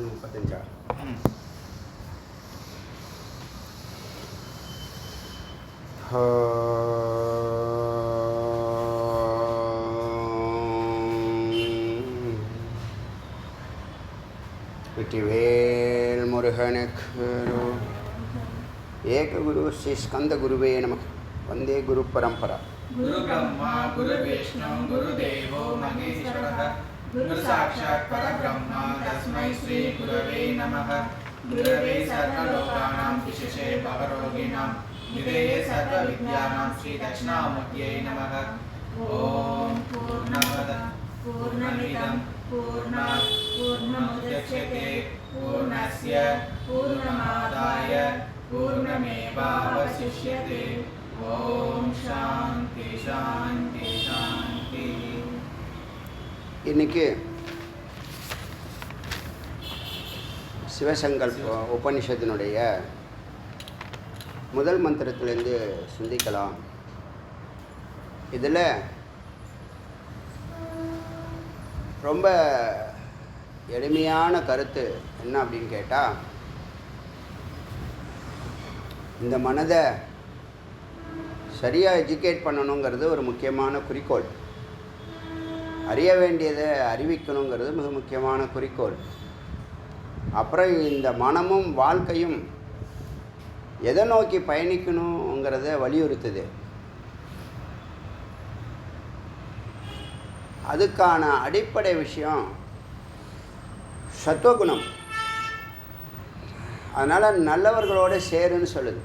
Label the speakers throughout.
Speaker 1: 35. வெற்றிவேல் முருகனுக்கு ஏக குரு ஸ்ரீ ஸ்கந்த குருவே நமः. வந்தே குரு பரம்பரா.
Speaker 2: गुरु ब्रह्मा गुरु विष्णु गुरु देवो महेश्वरः गुरु साक्षात् परब्रह्म तस्मै श्री गुरवे नमः. गुरवे सर्वलोकानां विशेषे भवरोगिणां निधये सर्वविद्यानां श्री दक्षिणामूर्तये नमः. ओम पूर्णमद पूर्णमिदं पूर्णात् पूर्णमुदच्यते पूर्णस्य पूर्णमादाय पूर्णमेवावशिष्यते. ओम शांति शांति शांति.
Speaker 1: இன்னைக்கு சிவசங்கல்ப உபனிஷத்தினுடைய முதல் மந்திரத்திலேருந்து சிந்திக்கலாம். இதில் ரொம்ப எளிமையான கருத்து என்ன அப்படின்னு கேட்டால், இந்த மனதை சரியாக எஜுகேட் பண்ணணுங்கிறது ஒரு முக்கியமான குறிக்கோள். அறிய வேண்டியதை அறிவிக்கணுங்கிறது மிக முக்கியமான குறிக்கோள். அப்புறம் இந்த மனமும் வாழ்க்கையும் எதை நோக்கி பயணிக்கணுங்கிறத வலியுறுத்துது. அதுக்கான அடிப்படை விஷயம் சத்துவகுணம். அதனால் நல்லவர்களோடு சேருன்னு சொல்லுது.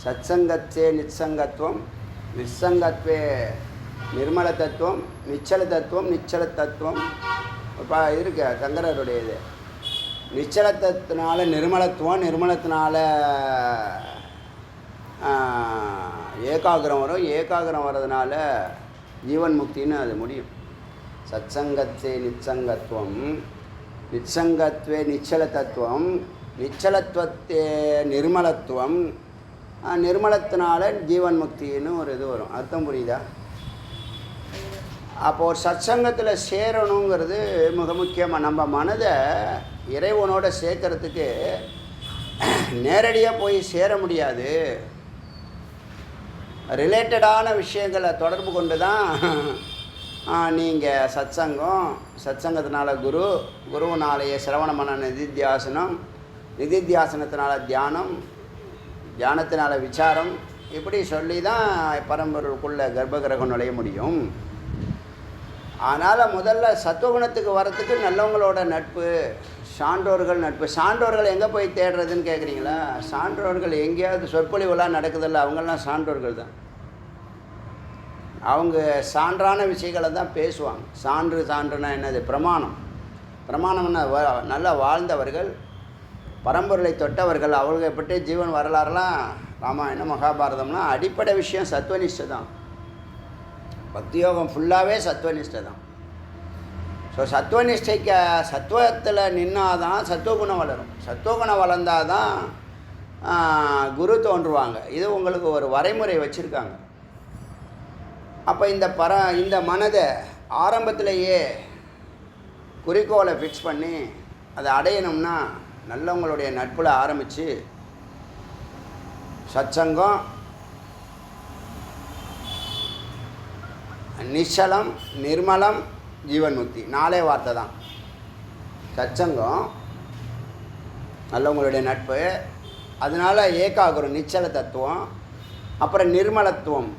Speaker 1: சத்சங்கத்தே நிச்சங்கத்துவம், நிச்சங்கத்வே நிர்மல தத்துவம், நிச்சல தத்துவம், நிச்சல தத்துவம் இப்போ இருக்கு சங்கரருடைய இது. நிச்சலத்தினால நிர்மலத்துவம், நிர்மலத்தினால ஏகாகிரம் வரும், ஏகாகிரம் வர்றதுனால ஜீவன் முக்தின்னு அது முடியும். சத்சங்கத்தே நிச்சங்கத்துவம், நிச்சங்கத்வே நிச்சல தத்துவம், நிச்சலத்துவத்தே நிர்மலத்துவம், நிர்மலத்தினால ஜீவன் முக்தின்னு ஒரு இது வரும். அர்த்தம் புரியுதா? அப்போது ஒரு சத்சங்கத்தில் சேரணுங்கிறது மிக முக்கியமாக. நம்ம மனதை இறைவனோட சேர்க்கறதுக்கு நேரடியாக போய் சேர முடியாது. ரிலேட்டடான விஷயங்களை தொடர்பு கொண்டு தான் நீங்கள் சத்சங்கத்தினால குரு, குருவினாலேயே சிரவண மன நிதித்தியாசனம், நிதித்தியாசனத்தினால தியானம், தியானத்தினால விசாரம், இப்படி சொல்லி தான் பரம்பொருளுக்குள்ள கர்ப்பகிரகம் நுழைய முடியும். அதனால் முதல்ல சத்துவகுணத்துக்கு வரத்துக்கு நல்லவங்களோட நட்பு, சான்றோர்கள் நட்பு. சான்றோர்கள் எங்கே போய் தேடுறதுன்னு கேட்குறீங்களா? சான்றோர்கள் எங்கேயாவது சொற்பொழிவுலாம் நடக்குதில்ல, அவங்கெல்லாம் சான்றோர்கள் தான். அவங்க சான்றான விஷயங்களை தான் பேசுவாங்க. சான்றுனா என்னது? பிரமாணம். பிரமாணம்னா நல்லா வாழ்ந்தவர்கள், பரம்பொருளை தொட்டவர்கள், அவர்களை பற்றி ஜீவன் வரலாறுலாம் ராமாயணம் மகாபாரதம்னா அடிப்படை விஷயம் சத்துவனிஷ்டை தான். பக்தியோகம் ஃபுல்லாகவே சத்துவனிஷ்டை தான். ஸோ சத்துவனிஷ்டைக்கு சத்துவத்தில் நின்னாதான் சத்துவகுணம் வளரும். சத்துவகுணம் வளர்ந்தால் தான் குரு தோன்றுவாங்க. இது உங்களுக்கு ஒரு வரைமுறை வச்சுருக்காங்க. அப்போ இந்த மனதை ஆரம்பத்திலேயே குறிக்கோளை ஃபிக்ஸ் பண்ணி அதை அடையணும்னா நல்லவங்களுடைய நட்பில் ஆரம்பித்து சத்சங்கம், நிச்சலம், நிர்மலம், ஜீவன் முக்தி, 4 வார்த்தை தான். சத்சங்கம், நல்லவங்களுடைய நட்பு, அதனால் ஏகாகிரம் நிச்சல தத்துவம், அப்புறம் நிர்மலத்துவம்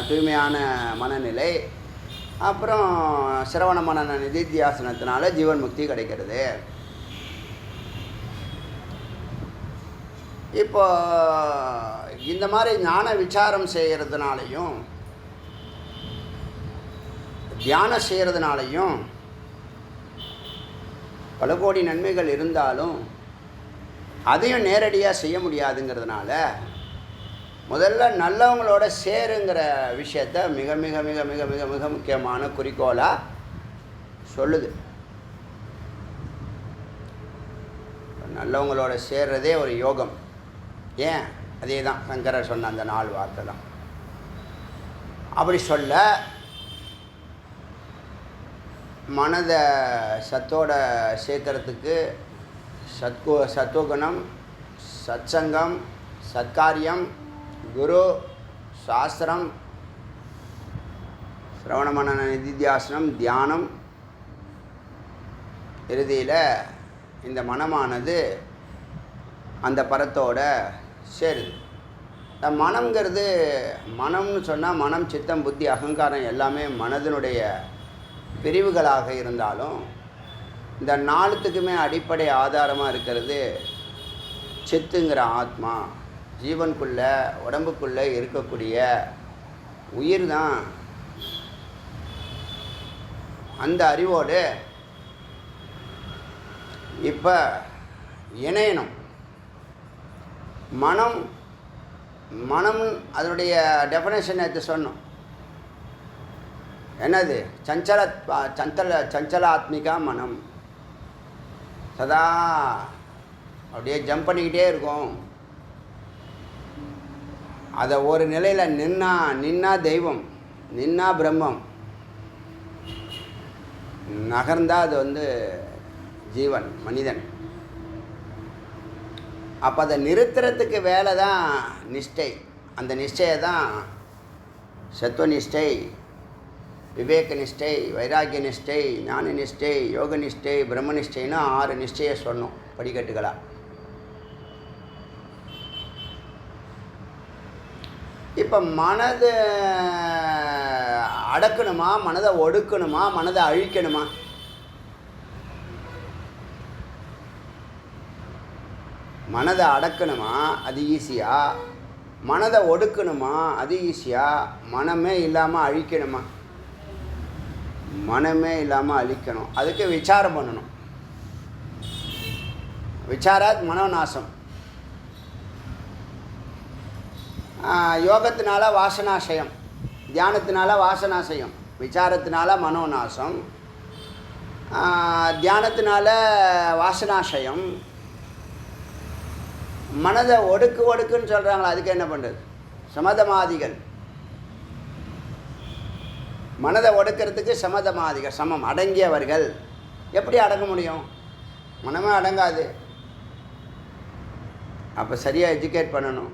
Speaker 1: தூய்மையான மனநிலை, அப்புறம் சிரவண மன நிதித்தியாசனத்தினால ஜீவன் முக்தி கிடைக்கிறது. இப்போ இந்த மாதிரி ஞான விசாரம் செய்கிறதுனாலையும் தியானம் செய்கிறதுனாலையும் பல கோடி நன்மைகள் இருந்தாலும் அதையும் நேரடியாக செய்ய முடியாதுங்கிறதுனால முதல்ல நல்லவங்களோட சேருங்கிற விஷயத்த மிக மிக மிக மிக மிக மிக முக்கியமான குறிக்கோளாக சொல்லுது. நல்லவங்களோட சேர்றதே ஒரு யோகம். ஏன்? அதே தான் சங்கரர் சொன்ன அந்த 4 வார்த்தை தான். அப்படி சொல்ல மனதை சத்தோட சேர்க்கறதுக்கு சத்துவகுணம், சத்சங்கம், சத்காரியம், குரு, சாஸ்திரம், சிரவண மனன நிதித்தியாசனம், தியானம், இறுதியில் இந்த மனமானது அந்த பரத்தோட சேருது. இந்த மனம்ங்கிறது, மனம்னு சொன்னால் மனம், சித்தம், புத்தி, அகங்காரம் எல்லாமே மனதினுடைய பிரிவுகளாக இருந்தாலும் இந்த நாலுத்துக்குமே அடிப்படை ஆதாரமாக இருக்கிறது சித்துங்கிற ஆத்மா. ஜீவனுக்குள்ளே உடம்புக்குள்ளே இருக்கக்கூடிய உயிர் தான். அந்த அறிவோடு இப்போ இணையணும். மனம் அதனுடைய டெஃபினேஷன் எடுத்து சொன்னோம். என்னது? சஞ்சலாத்மிகா மனம். சதா அப்படியே ஜம்ப் பண்ணிக்கிட்டே இருக்கும். அதை ஒரு நிலையில் நின்னா தெய்வம், நின்னா பிரம்மம், நகர்ந்தால் அது ஜீவன், மனிதன். அப்போ அதை நிறுத்துறதுக்கு வேலை தான் நிஷ்டை. அந்த நிஷ்டையை தான் சத்துவ நிஷ்டை, விவேக நிஷ்டை, வைராக்கிய நிஷ்டை, ஞான நிஷ்டை, யோக நிஷ்டை, பிரம்ம நிஷ்டைன்னு 6 நிஷ்டையை சொன்னோம் படிக்கட்டுகளா. இப்போ மனதை அடக்கணுமா, மனதை ஒடுக்கணுமா, மனதை அழிக்கணுமா? மனதை அடக்கணுமா, அது ஈஸியா? மனதை ஒடுக்கணுமா, அது ஈஸியா? மனமே இல்லாமல் அழிக்கணுமா? மனமே இல்லாமல் அழிக்கணும். அதுக்கு விசாரம் பண்ணணும். விசாராத் மனோநாசம். யோகத்தினால வாசனாசயம், தியானத்தினால வாசனாசயம், விசாரத்தினால மனோநாசம், தியானத்தினால வாசனாசயம். மனதை ஒடுக்குன்னு சொல்கிறாங்களா, அதுக்கு என்ன பண்ணுறது? சமதமாதிகள். மனதை ஒடுக்கிறதுக்கு சமதமாதிகள், சமம், அடங்கியவர்கள். எப்படி அடங்க முடியும்? மனமே அடங்காது. அப்போ சரியாக எஜுகேட் பண்ணணும்.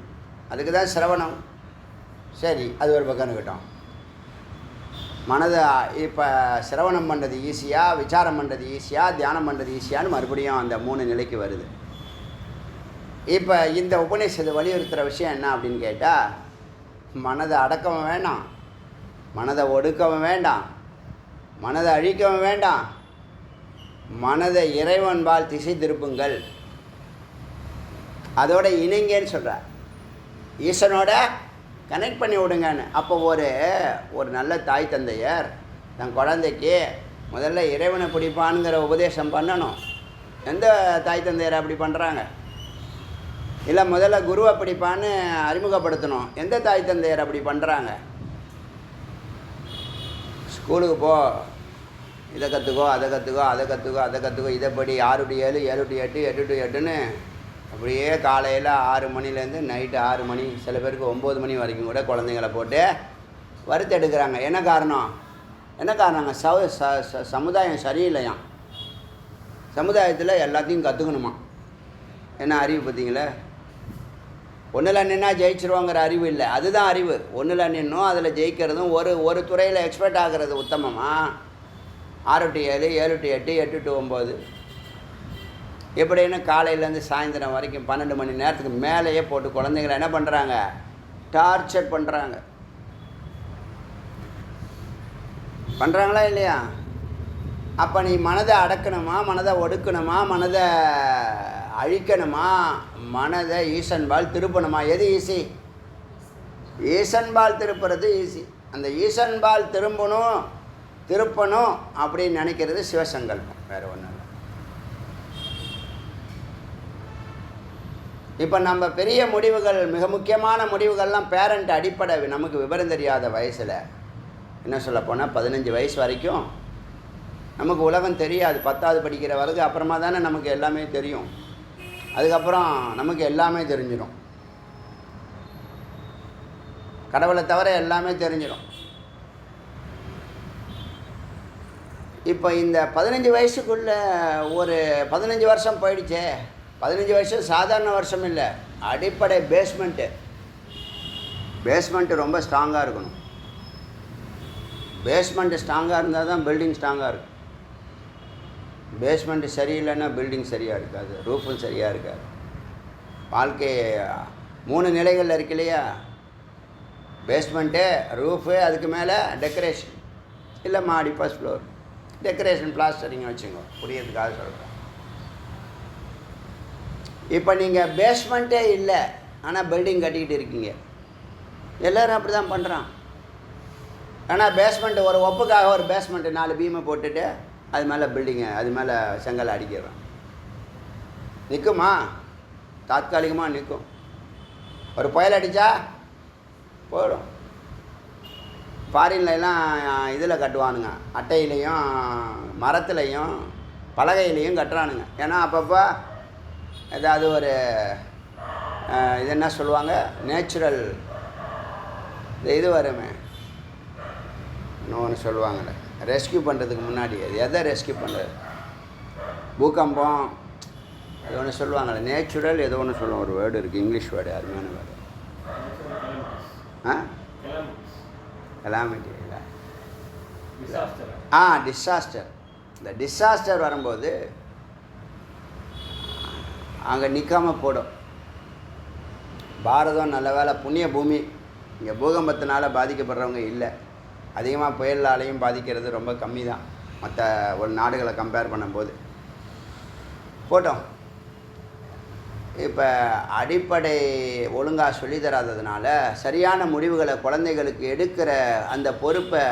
Speaker 1: அதுக்கு தான் சிரவணம். சரி, அது ஒரு பக்கம் இருக்கட்டும். மனதை இப்போ சிரவணம் பண்ணுறது ஈஸியாக, விசாரம் பண்ணுறது ஈஸியாக, தியானம் பண்ணுறது ஈஸியான்னு மறுபடியும் அந்த 3 நிலைக்கு வருது. இப்போ இந்த உபநிஷத்தை வலியுறுத்துகிற விஷயம் என்ன அப்படின்னு கேட்டால், மனதை அடக்கவும் வேண்டாம், மனதை ஒடுக்கவும் வேண்டாம், மனதை அழிக்கவும் வேண்டாம், மனதை இறைவன்பால் திசை திருப்புங்கள், அதோட இணைங்கன்னு சொல்கிறார். ஈசனோட கனெக்ட் பண்ணி விடுங்கன்னு. அப்போ ஒரு நல்ல தாய் தந்தையர் தன் குழந்தைக்கு முதல்ல இறைவனை பிடிப்பானுங்கிற உபதேசம் பண்ணணும். எந்த தாய் தந்தையர் அப்படி பண்ணுறாங்க? இல்லை முதல்ல குருவை பிடிப்பான்னு அறிமுகப்படுத்தணும். எந்த தாய் தந்தையர் அப்படி பண்ணுறாங்க? ஸ்கூலுக்கு போ, இதை கற்றுக்கோ, அதை கற்றுக்கோ, அதை கற்றுக்கோ, அதை கற்றுக்கோ, இதை படி, 6 to 7, 7 to 8, 8 to 8ன்னு அப்படியே காலையில் 6 மணிலேருந்து நைட்டு 6 மணி, சில பேருக்கு 9 மணி வரைக்கும் கூட குழந்தைங்களை போட்டு வறுத்து எடுக்கிறாங்க. என்ன காரணங்க? சமுதாயம் சரியில்லையாம். சமுதாயத்தில் எல்லாத்தையும் கற்றுக்கணுமா? என்ன அறிவு பார்த்தீங்களே? ஒன்றில் நின்னா ஜெயிச்சிருவாங்கிற அறிவு இல்லை, அதுதான் அறிவு. ஒன்றில் நின்னும் அதில் ஜெயிக்கிறதும் ஒரு துறையில் எக்ஸ்பர்ட் ஆகிறது உத்தமமா? 6 to 7, 7 to 8, 8 to 9 எப்படின்னு காலையிலேருந்து சாயந்தரம் வரைக்கும் 12 மணி நேரத்துக்கு மேலேயே போட்டு குழந்தைங்களை என்ன பண்ணுறாங்க? டார்ச்சர் பண்ணுறாங்களா இல்லையா? அப்போ நீ மனதை அடக்கணுமா, மனதை ஒடுக்கணுமா, மனதை அழிக்கணுமா, மனதை ஈசன்பால் திருப்பணுமா? எது ஈஸி? ஈசன்பால் திருப்புறது ஈஸி. அந்த ஈசன்பால் திருப்பணும் அப்படின்னு நினைக்கிறது சிவசங்கல்பம், வேறு ஒன்றும் இல்லை. இப்போ நம்ம பெரிய முடிவுகள், மிக முக்கியமான முடிவுகள்லாம் பேரண்ட் அடிப்படை நமக்கு விவரம் தெரியாத வயசில், என்ன சொல்ல போனால் 15 வயசு வரைக்கும் நமக்கு உலகம் தெரியாது. 10வது படிக்கிற வரைக்கும் அப்புறமா தானே நமக்கு எல்லாமே தெரியும். அதுக்கப்புறம் நமக்கு எல்லாமே தெரிஞ்சிடும். கடவுளை தவிர எல்லாமே தெரிஞ்சிடும். இப்போ இந்த 15 வயசுக்குள்ளே ஒரு 15 வருஷம் போயிடுச்சே. 15 வருஷம் சாதாரண வருஷம் இல்லை, அடிப்படை பேஸ்மெண்ட்டு ரொம்ப ஸ்ட்ராங்காக இருக்கணும். பேஸ்மெண்ட்டு ஸ்ட்ராங்காக இருந்தால் தான் பில்டிங் ஸ்ட்ராங்காக இருக்கும். பேஸ்மெண்ட்டு சரியில்லைன்னா பில்டிங் சரியாக இருக்காது, ரூஃபும் சரியாக இருக்காது. வாழ்க்கை 3 நிலைகளில் இருக்கு இல்லையா? பேஸ்மெண்ட்டு, ரூஃபு, அதுக்கு மேலே டெக்கரேஷன், இல்லை மாடி ஃபர்ஸ்ட் ஃப்ளோர் டெக்கரேஷன் பிளாஸ்டரிங்க வச்சுங்க, புரியறதுக்காக சொல்கிறேன். இப்போ நீங்கள் பேஸ்மெண்ட்டே இல்லை, ஆனால் பில்டிங் கட்டிக்கிட்டு இருக்கீங்க. எல்லோரும் அப்படி தான் பண்ணுறான். ஆனால் பேஸ்மெண்ட்டு ஒரு ஒப்புக்காக ஒரு பேஸ்மெண்ட்டு 4 பீமை போட்டுட்டு அது மேலே பில்டிங்கை, அது மேலே செங்கல் அடிக்கிறான். நிற்குமா? தாத்காலிகமாக நிற்கும். ஒரு புயல் அடித்தா போயிடும். ஃபாரின்லாம் இதில் கட்டுவானுங்க, அட்டையிலையும் மரத்துலையும் பலகையிலையும் கட்டுறானுங்க. ஏன்னா அப்பப்போ ஏதாவது ஒரு இது என்ன சொல்லுவாங்க, நேச்சுரல் இது வருமே, இன்னொன்று சொல்லுவாங்கள்ல, ரெஸ்கியூ பண்ணுறதுக்கு முன்னாடி. அது எதை ரெஸ்கியூ பண்ணுறது? பூகம்பம், அது ஒன்று சொல்லுவாங்கள்ல, நேச்சுரல் ஏதோ ஒன்று சொல்லுவோம். ஒரு வேர்டு இருக்குது, இங்கிலீஷ் வேர்டு, அருமையான வேர்டு. கலாமிட்டி இல்லை, டிசாஸ்டர். இந்த டிசாஸ்டர் வரும்போது அங்கே நிற்காமல் போடும். பாரதம் நல்ல வேலை புண்ணிய பூமி, இங்கே பூகம்பத்தினால் பாதிக்கப்படுறவங்க இல்லை. அதிகமாக புயலாலையும் பாதிக்கிறது ரொம்ப கம்மி தான் மற்ற ஒரு நாடுகளை கம்பேர் பண்ணும்போது. போட்டோம். இப்போ அடிப்படை ஒழுங்காக சொல்லி தராததுனால சரியான முடிவுகளை குழந்தைகளுக்கு எடுக்கிற அந்த பொறுப்பை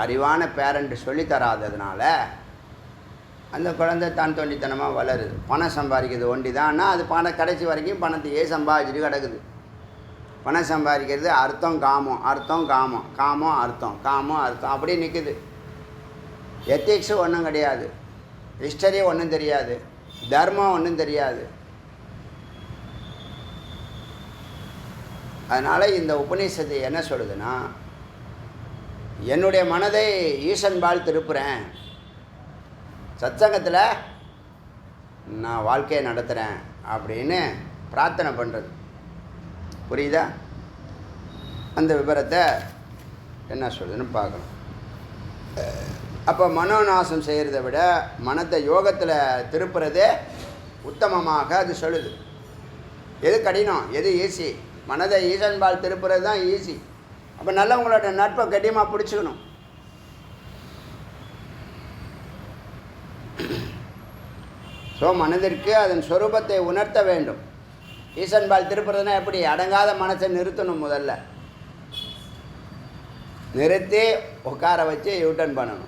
Speaker 1: அறிவான பேரண்ட் சொல்லித்தராததுனால அந்த குழந்தை தான் தோண்டித்தனமாக வளருது. பணம் சம்பாதிக்கிறது ஒண்டி தான்னா அது பணம் கடைசி வரைக்கும் பணத்தையே சம்பாதிச்சுட்டு கிடக்குது. பணம் சம்பாதிக்கிறது அர்த்தம் காமம், அர்த்தம் காமம், காமம் அர்த்தம், காமம் அர்த்தம், அப்படியே நிற்குது. எத்திக்ஸு ஒன்றும் கிடையாது, ஹிஸ்டரி ஒன்றும் தெரியாது, தர்மம் ஒன்றும் தெரியாது. அதனால் இந்த உபநிஷத்து என்ன சொல்லுதுன்னா, என்னுடைய மனதை ஈசன்பால் திருப்புறேன், சத்சங்கத்தில் நான் வாழ்க்கையை நடத்துகிறேன் அப்படின்னு பிரார்த்தனை பண்ணுறது. புரியுதா? அந்த விவரத்தை என்ன சொல்லுதுன்னு பார்க்கணும். அப்போ மனோநாசம் செய்கிறத விட மனத்தை யோகத்தில் திருப்புறதே உத்தமமாக அது சொல்லுது. எது கடினம், எது ஈஸி? மனதை ஈசன்பால் திருப்புறது தான் ஈஸி. அப்போ நல்லவங்களோட நட்பை கட்டியமாக பிடிச்சிக்கணும். ஸோ மனதிற்கு அதன் சொரூபத்தை உணர்த்த வேண்டும். ஈசன்பால் திருப்புறதுனா எப்படி? அடங்காத மனசை நிறுத்தணும். முதல்ல நிறுத்தி உட்கார வச்சு யூட்டன் பண்ணணும்.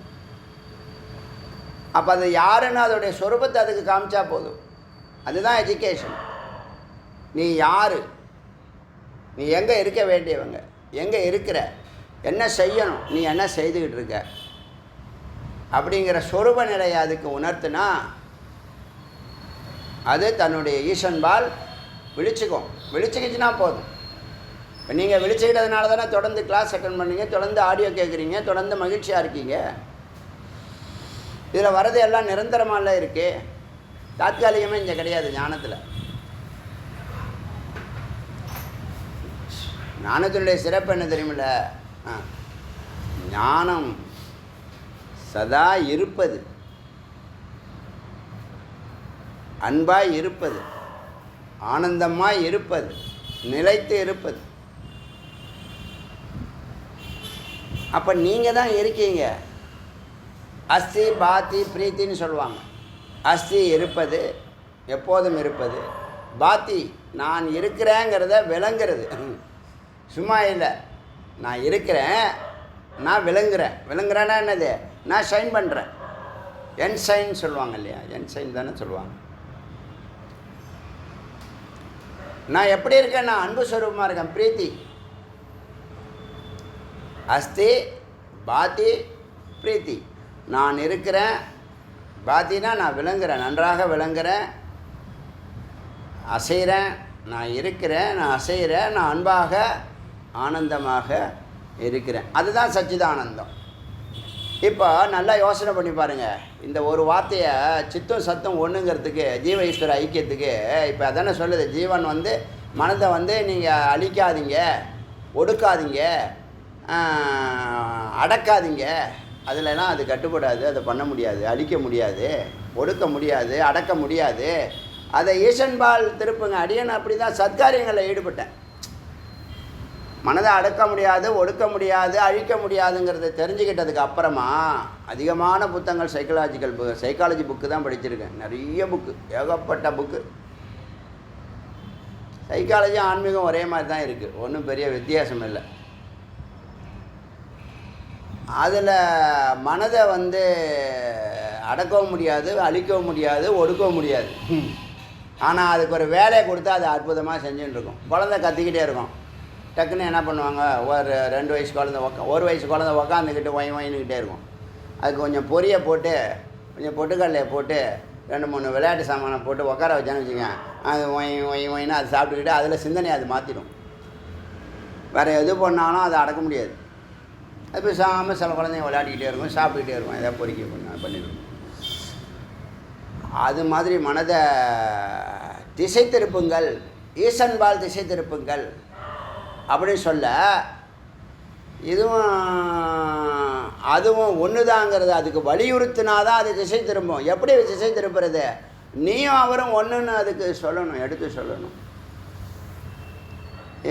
Speaker 1: அப்போ அது யாருன்னு அதோடைய சொரூபத்தை அதுக்கு காமிச்சா போதும். அதுதான் எஜுகேஷன். நீ யார், நீ எங்கே இருக்க வேண்டியவங்க, எங்கே இருக்கிற, என்ன செய்யணும், நீ என்ன செய்துக்கிட்டு இருக்க அப்படிங்கிற சொரூப நிலையை அதுக்கு உணர்த்துனா அது தன்னுடைய ஈசன்பால் விழிச்சுக்கும். விழிச்சுக்கிச்சுன்னா போதும். இப்போ நீங்கள் விழிச்சுக்கிட்டதுனால தானே தொடர்ந்து கிளாஸ் அட்டெண்ட் பண்ணீங்க, தொடர்ந்து ஆடியோ கேட்குறீங்க, தொடர்ந்து மகிழ்ச்சியாக இருக்கீங்க. இதில் வர்றது எல்லாம் நிரந்தரமாலாம் இருக்கு, தாத்காலிகமே இங்கே கிடையாது. ஞானத்தில் ஞானத்தினுடைய சிறப்பு என்ன தெரியுமில்ல? ஞானம் சதா இருப்பது, அன்பாய் இருப்பது, ஆனந்தமாய் இருப்பது, நிலைத்து இருப்பது. அப்போ நீங்கள் தான் இருக்கீங்க. அஸ்தி பாத்தி பிரீத்தின்னு சொல்லுவாங்க. அஸ்தி இருப்பது, எப்போதும் இருப்பது. பாத்தி நான் இருக்கிறேங்கிறத விளங்குறது. சும்மா இல்லை, நான் இருக்கிறேன், நான் விளங்குறேன். விளங்குறேன்னா என்னது? நான் ஷைன் பண்ணுறேன். என் ஷைன் சொல்லுவாங்க இல்லையா? என் ஷைன் தானே சொல்லுவாங்க. நான் எப்படி இருக்கேன்? நான் அன்பு ஸ்வரூபமாக இருக்கேன், பிரீத்தி. அஸ்தி பாத்தி பிரீத்தி. நான் இருக்கிறேன், பாத்தினா நான் விளங்குறேன், நன்றாக விளங்குறேன், அசைகிறேன். நான் இருக்கிறேன், நான் அசைகிறேன், நான் அன்பாக ஆனந்தமாக இருக்கிறேன். அதுதான் சச்சிதானந்தம். இப்போ நல்லா யோசனை பண்ணி பாருங்கள். இந்த ஒரு வார்த்தையை சித்தம் சத்தம் ஒன்றுங்கிறதுக்கு ஜீவ ஈஸ்வர ஐக்கியத்துக்கு இப்போ அதானே சொல்லுது. ஜீவன் வந்து மனதை வந்து நீங்கள் அழிக்காதீங்க, ஒடுக்காதீங்க, அடக்காதீங்க. அதிலலாம் அது கட்டுப்படாது, அதை பண்ண முடியாது, அழிக்க முடியாது, ஒடுக்க முடியாது, அடக்க முடியாது. அதை ஈசன்பால் திருப்புங்க. அடியன் அப்படி தான் சத்காரியங்களில் ஈடுபட்டேன். மனதை அடக்க முடியாது, ஒடுக்க முடியாது, அழிக்க முடியாதுங்கிறத தெரிஞ்சுக்கிட்டதுக்கு அப்புறமா அதிகமான புத்தகங்கள் சைக்காலஜி புக்கு தான் படிச்சிருக்கேன். நிறைய புக்கு, ஏகப்பட்ட புக்கு. சைக்காலஜி ஆன்மீகம் ஒரே மாதிரி தான் இருக்குது, ஒன்றும் பெரிய வித்தியாசம் இல்லை. அதில் மனதை வந்து அடக்கவும் முடியாது, அழிக்கவும் முடியாது, ஒடுக்கவும் முடியாது. ஆனால் அதுக்கு ஒரு வேலையை கொடுத்தா அது அற்புதமாக செஞ்சுட்டு இருக்கும். குழந்தை கத்திக்கிட்டே இருக்கும். டக்குன்னு என்ன பண்ணுவாங்க, ஒரு 2 வயசு குழந்தை 1 வயசு குழந்தை உக்காந்துக்கிட்டு ஒயின்னுக்கிட்டே இருக்கும். அதுக்கு கொஞ்சம் பொரியை போட்டு, கொஞ்சம் பொட்டுக்கடலையை போட்டு, 2-3 விளையாட்டு சாமானை போட்டு உட்கார வச்சான்னு வச்சுங்க, அது ஒயின்னு அது சாப்பிட்டுக்கிட்டு அதில் சிந்தனையை அது மாற்றிடும். வேறு எது பண்ணாலும் அதை அடக்க முடியாது. அது பேசாமல் சில குழந்தைங்க விளையாடிக்கிட்டே இருக்கும், சாப்பிட்டுக்கிட்டே இருக்கும், எதாவது பொறிக்க பண்ணிடும். அது மாதிரி மனதை திசை திருப்புங்கள், ஈசன்பால் திசை திருப்புங்கள் அப்படின்னு சொல்ல, இதுவும் அதுவும் ஒன்று தாங்கிறது அதுக்கு வலியுறுத்தினா தான் அது திசை திரும்பும். எப்படி திசை திருப்புறது? நீயும் அவரும் ஒன்றுன்னு அதுக்கு சொல்லணும், எடுத்து சொல்லணும்.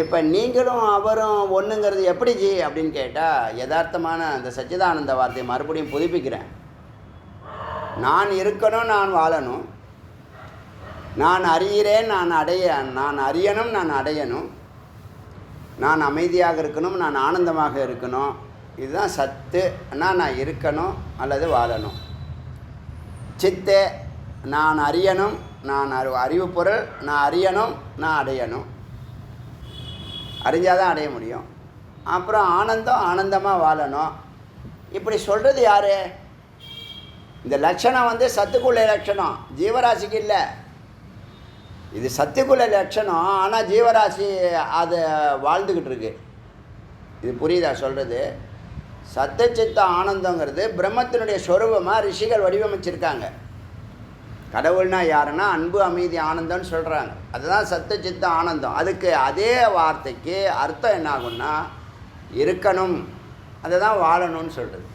Speaker 1: இப்போ நீங்களும் அவரும் ஒன்றுங்கிறது எப்படி ஜி அப்படின்னு கேட்டால், யதார்த்தமான அந்த சச்சிதானந்த வார்த்தையை மறுபடியும் புதுப்பிக்கிறேன். நான் இருக்கணும், நான் வாழணும், நான் அறிகிறேன், நான் அறியணும், நான் அடையணும், நான் அமைதியாக இருக்கணும், நான் ஆனந்தமாக இருக்கணும். இதுதான் சத்து. நான் இருக்கணும் அல்லது வாழணும். சித்து, நான் அறியணும், நான் அறிவு பொருள், நான் அறியணும், நான் அடையணும். அறிஞ்சால் தான் அடைய முடியும். அப்புறம் ஆனந்தம், ஆனந்தமாக வாழணும். இப்படி சொல்கிறது யார்? இந்த லட்சணம் வந்து சத்துக்குள்ள லட்சணம், ஜீவராசிக்கு இல்லை. இது சத்துக்குள்ள லட்சணம், ஆனால் ஜீவராசி அதை வாழ்ந்துக்கிட்டு இருக்கு. இது புரியுதா சொல்கிறது? சத்து சித்த ஆனந்தங்கிறது பிரம்மத்தினுடைய சொரூபமாக ரிஷிகள் வடிவமைச்சிருக்காங்க. கடவுள்னா யாருன்னா அன்பு, அமைதி, ஆனந்தம்னு சொல்கிறாங்க. அதுதான் சத்து சித்த ஆனந்தம். அதுக்கு அதே வார்த்தைக்கு அர்த்தம் என்ன ஆகும்னா இருக்கணும், அதை தான் வாழணும்னு சொல்கிறது.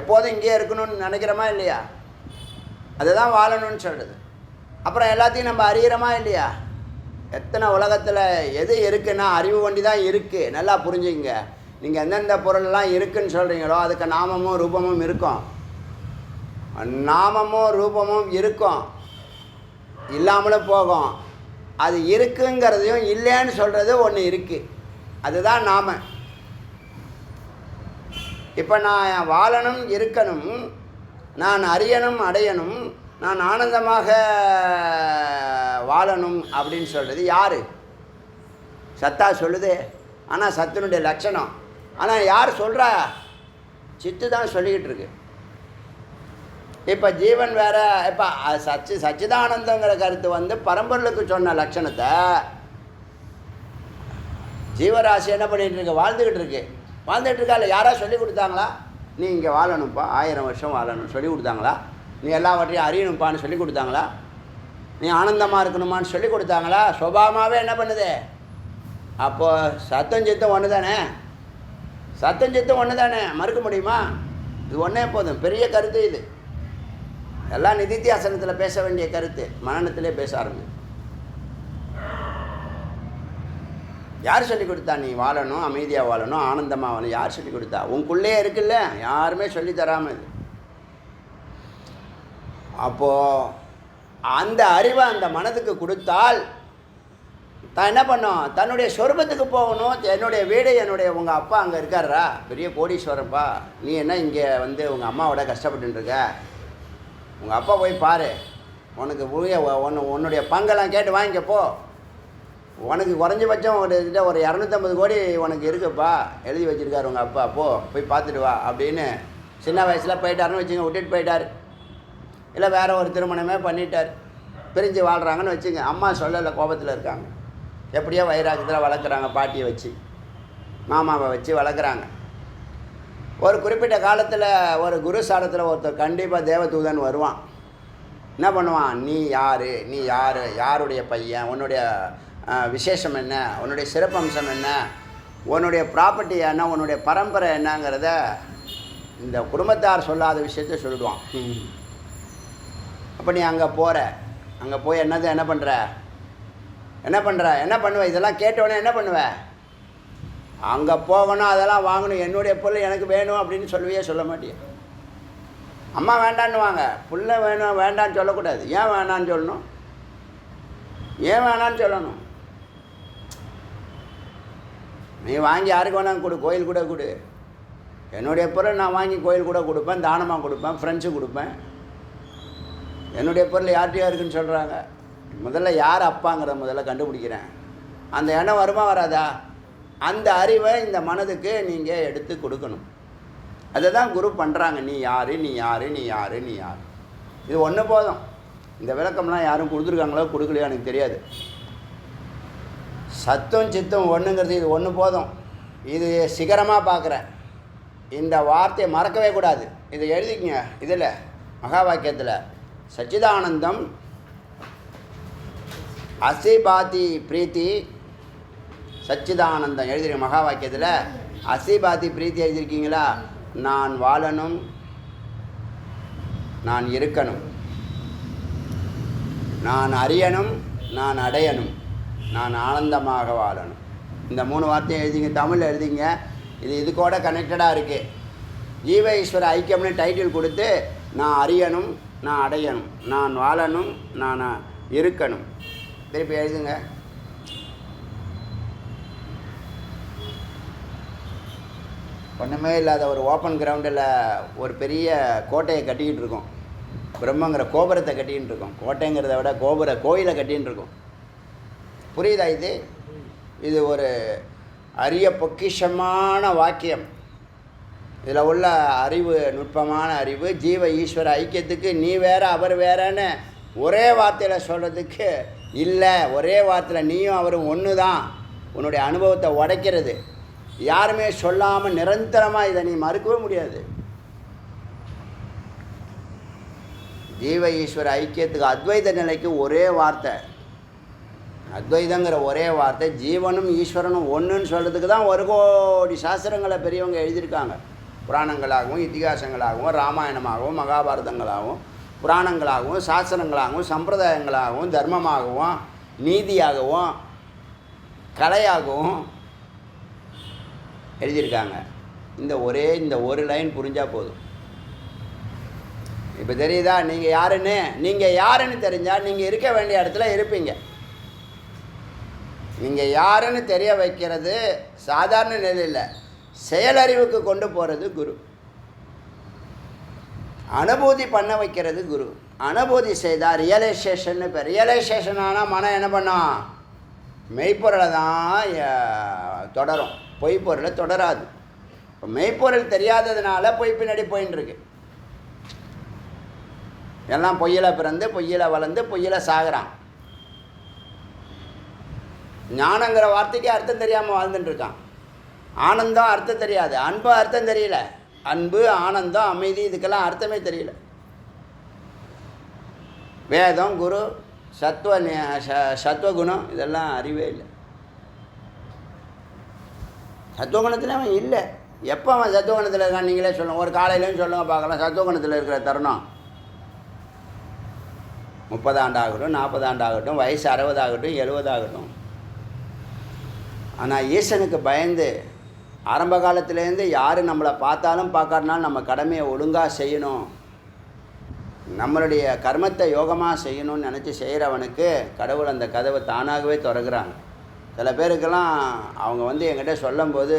Speaker 1: எப்போதும் இங்கேயே இருக்கணும்னு நினைக்கிறோமா இல்லையா? அதை தான் வாழணும்னு சொல்கிறது. அப்புறம் எல்லாத்தையும் நம்ம அறிகிறோமா இல்லையா? எத்தனை உலகத்தில் எது இருக்குன்னா அறிவு வண்டி தான் இருக்குது. நல்லா புரிஞ்சுங்க. நீங்கள் எந்தெந்த பொருளெல்லாம் இருக்குதுன்னு சொல்கிறீங்களோ அதுக்கு நாமமும் ரூபமும் இருக்கும். நாமமும் ரூபமும் இருக்கும், இல்லாமலும் போகும். அது இருக்குங்கிறதையும் இல்லைன்னு சொல்கிறது ஒன்று இருக்குது, அதுதான் நாம. இப்போ நான் வாழணும், இருக்கணும், நான் அறியணும், அடையணும், நான் ஆனந்தமாக வாழணும் அப்படின்னு சொல்கிறது யார்? சத்தா சொல்லுது. ஆனால் சத்தினுடைய லட்சணம். ஆனால் யார் சொல்கிறா? சித்து தான் சொல்லிக்கிட்டு இருக்கு. இப்போ ஜீவன் வேற. இப்போ சச்சிதானந்தங்கிற கருத்து வந்து பரம்பொருளுக்கு சொன்ன லட்சணத்தை ஜீவராசி என்ன பண்ணிகிட்டு இருக்கு? வாழ்ந்துக்கிட்டு இருக்கு. வாழ்ந்துட்டு இருக்கா இல்லை? யாராவது சொல்லி கொடுத்தாங்களா? நீ இங்கே வாழணும்ப்பா, 1000 வருஷம் வாழணும் சொல்லி கொடுத்தாங்களா? நீ எல்லாவற்றையும் அறியணும்ப்பான்னு சொல்லி கொடுத்தாங்களா? நீ ஆனந்தமாக இருக்கணுமான்னு சொல்லி கொடுத்தாங்களா? சுபாவமாகவே என்ன பண்ணுது? அப்போது சத்தம் சித்தம் ஒன்று தானே, சத்தம் சித்தம் ஒன்று தானே, மறுக்க முடியுமா? இது ஒன்றே போதும். பெரிய கருத்து இது. எல்லாம் நிதித்தியாசனத்தில் பேச வேண்டிய கருத்து மனநத்திலே பேச ஆரம்பி. யார் சொல்லிக் கொடுத்தா நீ வாழணும், அமைதியாக வாழணும், ஆனந்தமாக வாழணும்? யார் சொல்லிக் கொடுத்தா? உங்களுக்குள்ளே இருக்குல்ல, யாருமே சொல்லி தராமல் இது. அப்போது அந்த அறிவை அந்த மனதுக்கு கொடுத்தால் தான் என்ன பண்ணும்? தன்னுடைய சொரூபத்துக்கு போகணும். என்னுடைய வீடு, உங்கள் அப்பா அங்கே இருக்காரா, பெரிய கோடீஸ்வரப்பா, நீ என்ன இங்கே வந்து உங்கள் அம்மாவோட கஷ்டப்பட்டுருக்க? உங்கள் அப்பா போய் பாரு, உனக்கு உன்னுடைய பங்கெல்லாம் கேட்டு வாங்கிக்கப்போ. உனக்கு குறைஞ்சபட்சம் ஒரு 250 கோடி உனக்கு இருக்குப்பா, எழுதி வச்சுருக்காரு உங்கள் அப்பா, போய் பார்த்துட்டு வா அப்படின்னு. சின்ன வயசில் போயிட்டாருன்னு வச்சுங்க, விட்டுட்டு போயிட்டார். இல்லை வேறு ஒரு திருமணமே பண்ணிட்டார், பிரிஞ்சு வாழ்கிறாங்கன்னு வச்சுங்க. அம்மா சொல்லலை, கோபத்தில் இருக்காங்க. எப்படியோ வைராக்கியத்தில் வளர்க்குறாங்க, பாட்டியை வச்சு, மாமாவை வச்சு வளர்க்குறாங்க. ஒரு குறிப்பிட்ட காலத்தில் ஒரு குரு ஸ்தானத்தில் ஒருத்தர் கண்டிப்பாக தேவதூதன் வருவான். என்ன பண்ணுவான்? நீ யார், நீ யார், யாருடைய பையன், உன்னுடைய விசேஷம் என்ன, உன்னுடைய சிறப்பம்சம் என்ன, உன்னுடைய ப்ராப்பர்ட்டி என்ன, உன்னுடைய பரம்பரை என்னங்கிறத இந்த குடும்பத்தார் சொல்லாத விஷயத்த சொல்லிடுவான். அப்போ நீ அங்கே போகிற, அங்கே போய் என்ன பண்ணுற, என்ன பண்ணுவ? இதெல்லாம் கேட்டவுடனே என்ன பண்ணுவ? அங்கே போகணும், அதெல்லாம் வாங்கணும், என்னுடைய பொருள் எனக்கு வேணும் அப்படின்னு சொல்லுவே சொல்ல மாட்டியா? அம்மா வேண்டான்னுவாங்க, புள்ள வேணும் வேண்டான்னு சொல்லக்கூடாது. ஏன் வேணான்னு சொல்லணும்? ஏன் வேணான்னு சொல்லணும்? நீ வாங்கி யாருக்கு வேணாலும் கொடு, கோயில் கூட கொடு. என்னுடைய பொருள் நான் வாங்கி கோயில் கூட கொடுப்பேன், தானமாக கொடுப்பேன், ஃப்ரெண்ட்ஸு கொடுப்பேன். என்னுடைய பொருள் யார்கிட்டையா இருக்குன்னு சொல்கிறாங்க. முதல்ல யார் அப்பாங்கிறத முதல்ல கண்டுபிடிக்கிறேன். அந்த எண்ணம் வருமா வராதா? அந்த அறிவை இந்த மனதுக்கு நீங்கள் எடுத்து கொடுக்கணும். அதை தான் குரு பண்ணுறாங்க. நீ யார், நீ யார், நீ யார், நீ யார். இது ஒன்று போதும். இந்த விளக்கம்லாம் யாரும் கொடுத்துருக்காங்களோ கொடுக்கலையோ எனக்கு தெரியாது. சத்தம் சித்தம் ஒன்றுங்கிறது இது ஒன்று போதும். இது சிகரமாக பார்க்குறேன். இந்த வார்த்தையை மறக்கவே கூடாது. இதை எழுதிக்கங்க. இதில் மகா வாக்கியத்தில் சச்சிதானந்தம் அசிபாதி பிரீத்தி சச்சிதானந்தம் எழுதிருக்கீங்க. மகா வாக்கியத்தில் அசிபாதி பிரீத்தி எழுதியிருக்கீங்களா? நான் வாழணும், நான் இருக்கணும், நான் அறியணும், நான் அடையணும், நான் ஆனந்தமாக வாழணும். இந்த 3 வார்த்தையை எழுதிங்க. தமிழில் எழுதிங்க. இது கூட கனெக்டடாக இருக்குது. ஜீவ ஈஸ்வர ஐக்கியம்னு டைட்டில் கொடுத்து நான் அறியணும், நான் அடையணும், நான் வாழணும், நான் இருக்கணும். திருப்பி எழுதுங்க. ஒன்றுமே இல்லாத ஒரு ஓப்பன் கிரவுண்டில் ஒரு பெரிய கோட்டையை கட்டிக்கிட்டு இருக்கோம். பிரம்மங்கிற கோபுரத்தை கட்டிக்கிட்டு இருக்கோம். கோட்டைங்கிறத விட கோயிலை கட்டின்னு இருக்கோம். புரியுதா? இது ஒரு அரிய பொக்கிஷமான வாக்கியம். இதில் உள்ள அறிவு, நுட்பமான அறிவு. ஜீவ ஈஸ்வர ஐக்கியத்துக்கு நீ வேற அவர் வேறன்னு ஒரே வார்த்தையில் சொல்கிறதுக்கு இல்லை. ஒரே வார்த்தையில் நீயும் அவரும் ஒன்று தான். உன்னுடைய அனுபவத்தை உடைக்கிறது. யாருமே சொல்லாமல் நிரந்தரமாக இதை நீ மறுக்கவே முடியாது. ஜீவ ஈஸ்வர ஐக்கியத்துக்கு அத்வைத நிலைக்கு ஒரே வார்த்தை, அத்வைதங்கிற ஒரே வார்த்தை. ஜீவனும் ஈஸ்வரனும் ஒன்றுன்னு சொல்கிறதுக்கு தான் 1 கோடி சாஸ்திரங்களை பெரியவங்க எழுதியிருக்காங்க. புராணங்களாகவும் இதிகாசங்களாகவும் ராமாயணமாகவும் மகாபாரதங்களாகவும் புராணங்களாகவும் சாஸ்திரங்களாகவும் சம்பிரதாயங்களாகவும் தர்மமாகவும் நீதியாகவும் கலையாகவும் எழுதியிருக்காங்க. இந்த ஒரு லைன் புரிஞ்சால் போதும். இப்போ தெரியுதா நீங்கள் யாருன்னு? நீங்கள் யாருன்னு தெரிஞ்சால் நீங்கள் இருக்க வேண்டிய இடத்துல இருப்பீங்க. நீங்கள் யாருன்னு தெரிய வைக்கிறது சாதாரண நிலையில் செயலறிவுக்கு கொண்டு போகிறது குரு. அனுபூதி பண்ண வைக்கிறது குரு. அனுபூதி செய்தால் ரியலைசேஷன். இப்போ ரியலைசேஷன் ஆனால் மனம் என்ன பண்ணோம்? மெய்ப்பொருளை தான் தொடரும், பொய்ப்பொருளை தொடராது. இப்போ மெய்ப்பொருள் தெரியாததுனால பொய் பின்னாடி போயின்னு இருக்கு. எல்லாம் பொய்யில் பிறந்து பொய்யில் வளர்ந்து பொய்யில் சாகிறான். ஞானங்கிற வார்த்தைக்கு அர்த்தம் தெரியாமல் வாழ்ந்துட்டுருக்கான். ஆனந்தம் அர்த்தம் தெரியாது, அன்பு அர்த்தம் தெரியல. அன்பு, ஆனந்தம், அமைதி, இதுக்கெல்லாம் அர்த்தமே தெரியல. வேதம், குரு, சத்துவகுணம் இதெல்லாம் அறிவே இல்லை. சத்துவகுணத்தில் அவன் இல்லை. எப்போ அவன் சத்துவகுணத்தில் இருக்கான் நீங்களே சொல்லுங்கள். ஒரு காலையிலையும் சொல்லுங்கள் பார்க்கலாம். சத்துவகுணத்தில் இருக்கிற தருணம் 30 ஆண்டாகட்டும், 40 ஆண்டாகட்டும், வயசு 60 ஆகட்டும், 70 ஆகட்டும். ஆனால் ஈசனுக்கு பயந்து ஆரம்ப காலத்துலேருந்து யார் நம்மளை பார்த்தாலும் பார்க்காட்டினாலும் நம்ம கடமையை ஒழுங்காக செய்யணும், நம்மளுடைய கர்மத்தை யோகமாக செய்யணும்னு நினச்சி செய்கிறவனுக்கு கடவுள் அந்த கதவை தானாகவே திறக்கிறாங்க. சில பேருக்கெல்லாம் அவங்க என்கிட்ட சொல்லும்போது,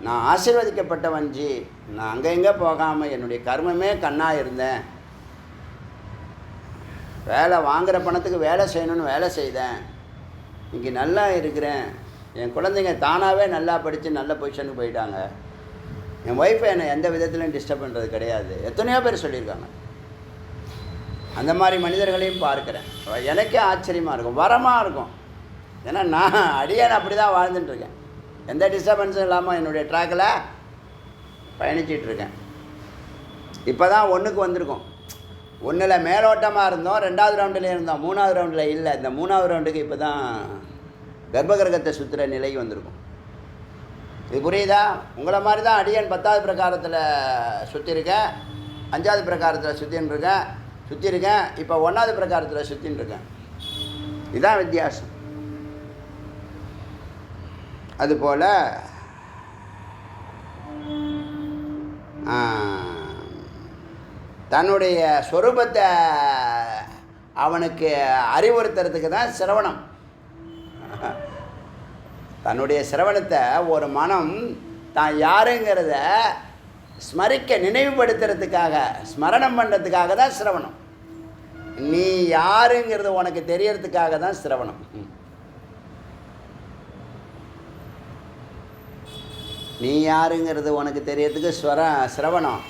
Speaker 1: நான் ஆசீர்வதிக்கப்பட்டவன் ஜி, நான் அங்கே எங்கே போகாமல் என்னுடைய கர்மமே கண்ணாக இருந்தேன், வேலை வாங்குகிற பணத்துக்கு வேலை செய்யணும்னு வேலை செய்தேன், இங்கே நல்லா இருக்கிறேன், என் குழந்தைங்க தானாகவே நல்லா படித்து நல்ல பொசிஷனுக்கு போயிட்டாங்க, என் ஒய்ஃபை என்னை எந்த விதத்துலையும் டிஸ்டர்ப் பண்ணுறது கிடையாது, எத்தனையோ பேர் சொல்லியிருக்காங்க. அந்த மாதிரி மனிதர்களையும் பார்க்குறேன். எனக்கே ஆச்சரியமாக இருக்கும், வரமாக இருக்கும். ஏன்னா நான் அடியான் அப்படி தான் வாழ்ந்துட்டுருக்கேன். எந்த டிஸ்டர்பன்ஸும் இல்லாமல் என்னுடைய ட்ராக்கில் பயணிச்சிட்ருக்கேன். இப்போ தான் ஒன்றுக்கு வந்திருக்கோம். ஒன்றில் மேலோட்டமாக இருந்தோம், 2வது ரவுண்டில் இருந்தோம், 3வது ரவுண்டில் இல்லை. இந்த 3வது ரவுண்டுக்கு இப்போ தான் கர்ப்பகிரகத்தை சுற்றுற நிலைக்கு வந்திருக்கும். இது புரியுதா? உங்களை மாதிரி தான் அடியன் 10வது பிரகாரத்தில் சுற்றிருக்கேன், 5வது பிரகாரத்தில் சுற்றிருக்கேன், இப்போ 1வது பிரகாரத்தில் சுற்றின்னு இருக்கேன். இதுதான் வித்தியாசம். அதுபோல் தன்னுடைய ஸ்வரூபத்தை அவனுக்கு அறிவுறுத்துறதுக்கு தான் சிரவணம். தன்னுடைய சிரவணத்தை ஒரு மனம் தான் யாருங்கிறத ஸ்மரிக்க நினைவுபடுத்துறதுக்காக, ஸ்மரணம் பண்ணுறதுக்காக தான் சிரவணம். நீ யாருங்கிறது உனக்கு தெரியறதுக்காக தான் சிரவணம். நீ யாருங்கிறது உனக்கு தெரியறதுக்கு சிரவணம்.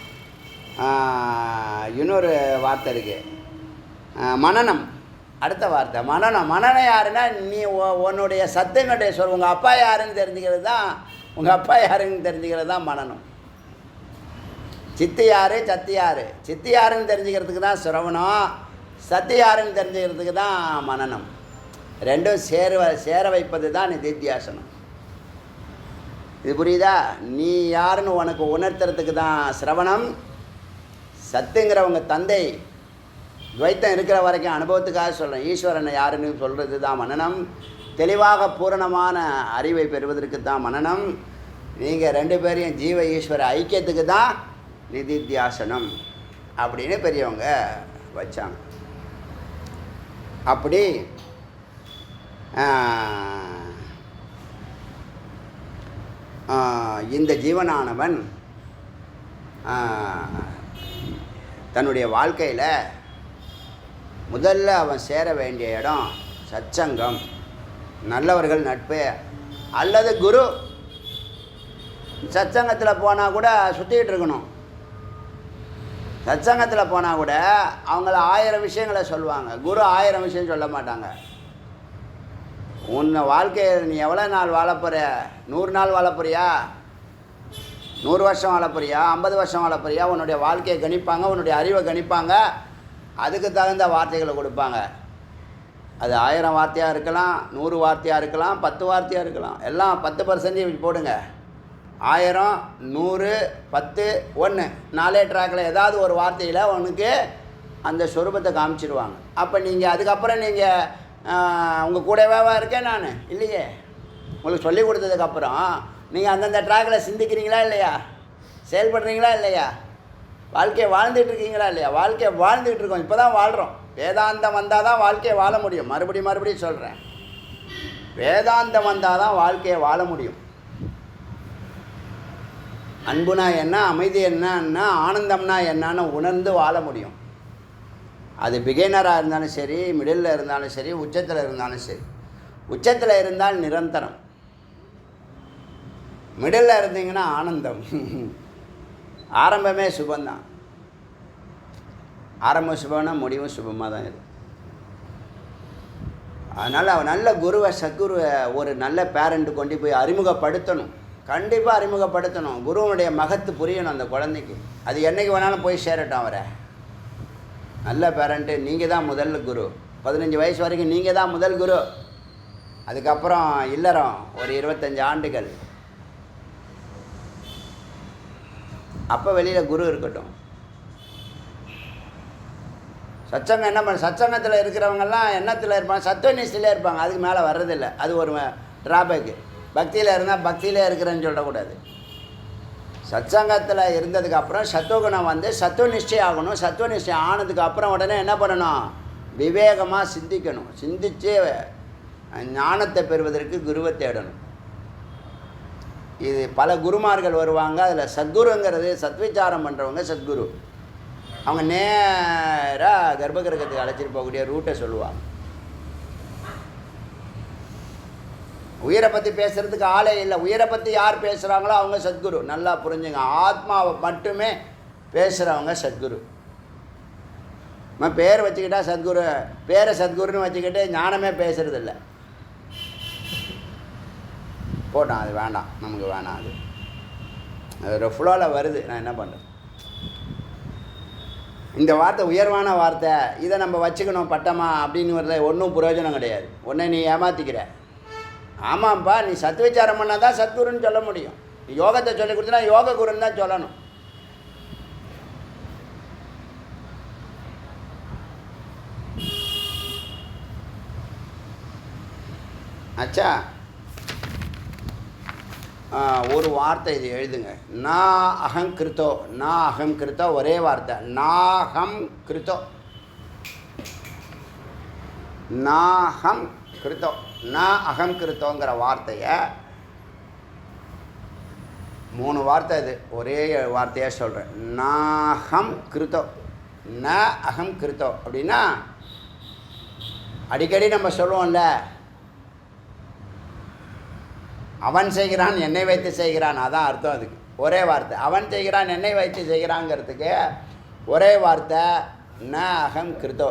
Speaker 1: இன்னொரு வார்த்தை இருக்குது, மனனம். அடுத்த வார்த்தை மனனம். மனனம் யாருன்னா நீ உன்னுடைய சத்துங்களுடைய சொல். உங்கள் அப்பா யாருன்னு தெரிஞ்சுக்கிறது தான் மனனம். சித்து யார், சத்து யார், சித்து யாருன்னு தெரிஞ்சுக்கிறதுக்கு தான் சிரவணம், சத்து யாருன்னு தெரிஞ்சுக்கிறதுக்கு தான் மனனம். ரெண்டும் சேர வைப்பது தான் நிதித்தியாசனம். இது புரியுதா? நீ யாருன்னு உனக்கு உணர்த்துறதுக்கு தான் சிரவணம். சத்துங்கிறவங்க தந்தை துவைத்தம் இருக்கிற வரைக்கும் அனுபவத்துக்காக சொல்கிறேன். ஈஸ்வரனை யாருன்னு சொல்கிறது தான் மனனம். தெளிவாக பூரணமான அறிவை பெறுவதற்கு தான் மனனம். நீங்கள் 2 பேரையும் ஜீவ ஈஸ்வர ஐக்கியத்துக்கு தான் நிதித்தியாசனம் அப்படின்னு பெரியவங்க வச்சாங்க. அப்படி இந்த ஜீவனானவன் தன்னுடைய வாழ்க்கையில் முதல்ல அவன் சேர வேண்டிய இடம் சத்சங்கம், நல்லவர்கள் நட்பு அல்லது குரு. சத்சங்கத்தில் போனால் கூட சுற்றிக்கிட்டு இருக்கணும். சத்சங்கத்தில் போனால் கூட அவங்கள 1000 விஷயங்களை சொல்லுவாங்க. குரு 1000 விஷயம் சொல்ல மாட்டாங்க. உன்னை வாழ்க்கையில் நீ எவ்வளோ நாள் வாழப்போகிற? 100 நாள் வாழப்போறியா, 100 வருஷம் வாழப்போறியா, 50 வருஷம் வாழப்போறியா? உன்னுடைய வாழ்க்கையை கணிப்பாங்க, உன்னுடைய அறிவை கணிப்பாங்க, அதுக்கு தகுந்த வார்த்தைகளை கொடுப்பாங்க. அது 1000 வார்த்தையாக இருக்கலாம், 100 வார்த்தையாக இருக்கலாம், 10 வார்த்தையாக இருக்கலாம். எல்லாம் 10% போடுங்க. 1000, 100, 10, 1 4 ட்ராக்கில் ஏதாவது ஒரு வார்த்தையில் உனக்கு அந்த சொரூபத்தை காமிச்சிடுவாங்க. அப்போ நீங்கள் அதுக்கப்புறம் நீங்கள் உங்கள் கூடவே இருக்கேன் நான் இல்லையே. உங்களுக்கு சொல்லி கொடுத்ததுக்கப்புறம் நீங்கள் அந்தந்த ட்ராக்கில் சிந்திக்கிறீங்களா இல்லையா, செயல்படுறீங்களா இல்லையா, வாழ்க்கையை வாழ்ந்துட்டுருக்கீங்களா இல்லையா? வாழ்க்கையை வாழ்ந்துகிட்டு இருக்கோம், இப்போ தான் வாழ்கிறோம். வேதாந்தம் வந்தால் தான் வாழ்க்கையை வாழ முடியும். மறுபடியும் சொல்கிறேன், வேதாந்தம் வந்தால் தான் வாழ்க்கையை வாழ முடியும். அன்புனா என்ன, அமைதி என்னன்னா, ஆனந்தம்னா என்னன்னு உணர்ந்து வாழ முடியும். அது பிகினராக இருந்தாலும் சரி, மிடில் இருந்தாலும் சரி, உச்சத்தில் இருந்தாலும் சரி. உச்சத்தில் இருந்தால் நிரந்தரம், மிடில் இருந்தீங்கன்னா ஆனந்தம். ஆரம்பமே சுபந்தான். ஆரம்பம் சுபம்னா முடிவும் சுபமாக தான் இருக்கும். அதனால் நல்ல குருவை, சத்குருவை ஒரு நல்ல பேரண்ட்டு கொண்டு போய் அறிமுகப்படுத்தணும். கண்டிப்பாக அறிமுகப்படுத்தணும். குருவனுடைய மகத்து புரியணும் அந்த குழந்தைக்கு. அது என்றைக்கு வேணாலும் போய் சேரட்டும். அவரை நல்ல பேரண்ட்டு நீங்கள் தான் முதல் குரு. 15 வயசு வரைக்கும் நீங்கள் தான் முதல் குரு. அதுக்கப்புறம் இல்லறம் ஒரு 25 ஆண்டுகள். அப்போ வெளியில் குரு இருக்கட்டும். சத்சங்கம் என்ன பண்ண, சத்சங்கத்தில் இருக்கிறவங்கெல்லாம் எண்ணத்தில் இருப்பாங்க, சத்துவநிஷ்டையில் இருப்பாங்க. அதுக்கு மேலே வர்றதில்லை. அது ஒரு ட்ராபேக்கு. பக்தியில் இருந்தால் பக்தியிலே இருக்கிறேன்னு சொல்லக்கூடாது. சத்சங்கத்தில் இருந்ததுக்கப்புறம் சத்துவகுணம் வந்து சத்துவநிஷ்டை ஆகணும். சத்துவநிஷ்டை ஆனதுக்கப்புறம் உடனே என்ன பண்ணணும், விவேகமாக சிந்திக்கணும். சிந்தித்து ஞானத்தை பெறுவதற்கு குருவை தேடணும். இது பல குருமார்கள் வருவாங்க. அதில் சத்குருங்கிறது சத்விச்சாரம் பண்ணுறவங்க சத்குரு. அவங்க நேராக கர்ப்பகிரகத்துக்கு அழைச்சிட்டு போகக்கூடிய ரூட்டை சொல்லுவாங்க. உயிரை பற்றி பேசுகிறதுக்கு ஆளே இல்லை. உயிரை பற்றி யார் பேசுகிறாங்களோ அவங்க சத்குரு. நல்லா புரிஞ்சுங்க. ஆத்மாவை மட்டுமே பேசுகிறவங்க சத்குரு. நம்ம பேர் வச்சுக்கிட்டா சத்குரு, பேரை சத்குருன்னு வச்சுக்கிட்டு ஞானமே பேசுகிறதில்ல. போட்டோம், அது வேண்டாம், நமக்கு வேணாம். அது ஒரு ஃப்ளோவில் வருது, நான் என்ன பண்ணுறேன். இந்த வார்த்தை உயர்வான வார்த்தை, இதை நம்ம வச்சுக்கணும் பட்டமா அப்படின்னு வரல, ஒன்றும் பிரயோஜனம் கிடையாது. உடனே நீ ஏமாற்றிக்கிற. ஆமாம்ப்பா, நீ சத்து விசாரம் பண்ணால் தான் சத்குருன்னு சொல்ல முடியும். யோகத்தை சொல்லி கொடுத்தனா யோக குருன்னு தான் சொல்லணும். ஆச்சா, ஒரு வார்த்தை இது எழுதுங்க. நா அகம் கிருத்தோ, நா அகம் கிருத்தோ, ஒரே வார்த்தை. நாகம் கிருத்தோ, நாகம் கிருத்தோ, நா அகம் கிருத்தோங்கிற வார்த்தையை 3 வார்த்தை இது, ஒரே வார்த்தையாக சொல்கிறேன். நாகம் கிருத்தோ, ந அகம் கிருத்தோ அப்படின்னா அடிக்கடி நம்ம சொல்லுவோம்ல, அவன் செய்கிறான் என்னை வைத்து செய்கிறான், அதான் அர்த்தம். அதுக்கு ஒரே வார்த்தை. அவன் செய்கிறான் என்னை வைத்து செய்கிறாங்கிறதுக்கு ஒரே வார்த்தை ந அகம் கிருத்தோ,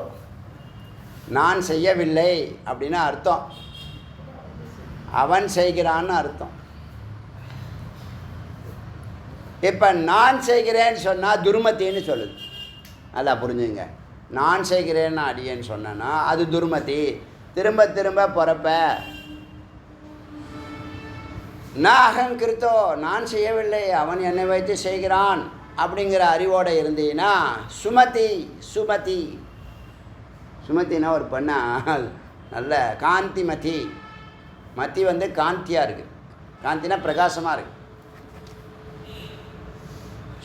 Speaker 1: நான் செய்யவில்லை அப்படின்னு அர்த்தம். அவன் செய்கிறான்னு அர்த்தம். இப்போ நான் செய்கிறேன்னு சொன்னால் துர்மத்தின்னு சொல்லுது. நல்லா புரிஞ்சுங்க. நான் செய்கிறேன்னு அடியேன்னு சொன்னேன்னா அது துர்மதி. திரும்ப திரும்ப பிறப்ப. நாகம் கிருத்தோ, நான் செய்யவில்லை அவன் என்னை வைத்து செய்கிறான் அப்படிங்கிற அறிவோடு இருந்தீங்கன்னா சுமதி. சுமதி சுமத்தினா ஒரு பெண்ணா, நல்ல காந்திமதி. மதி வந்து காந்தியாக இருக்குது. காந்தினா பிரகாசமாக இருக்குது.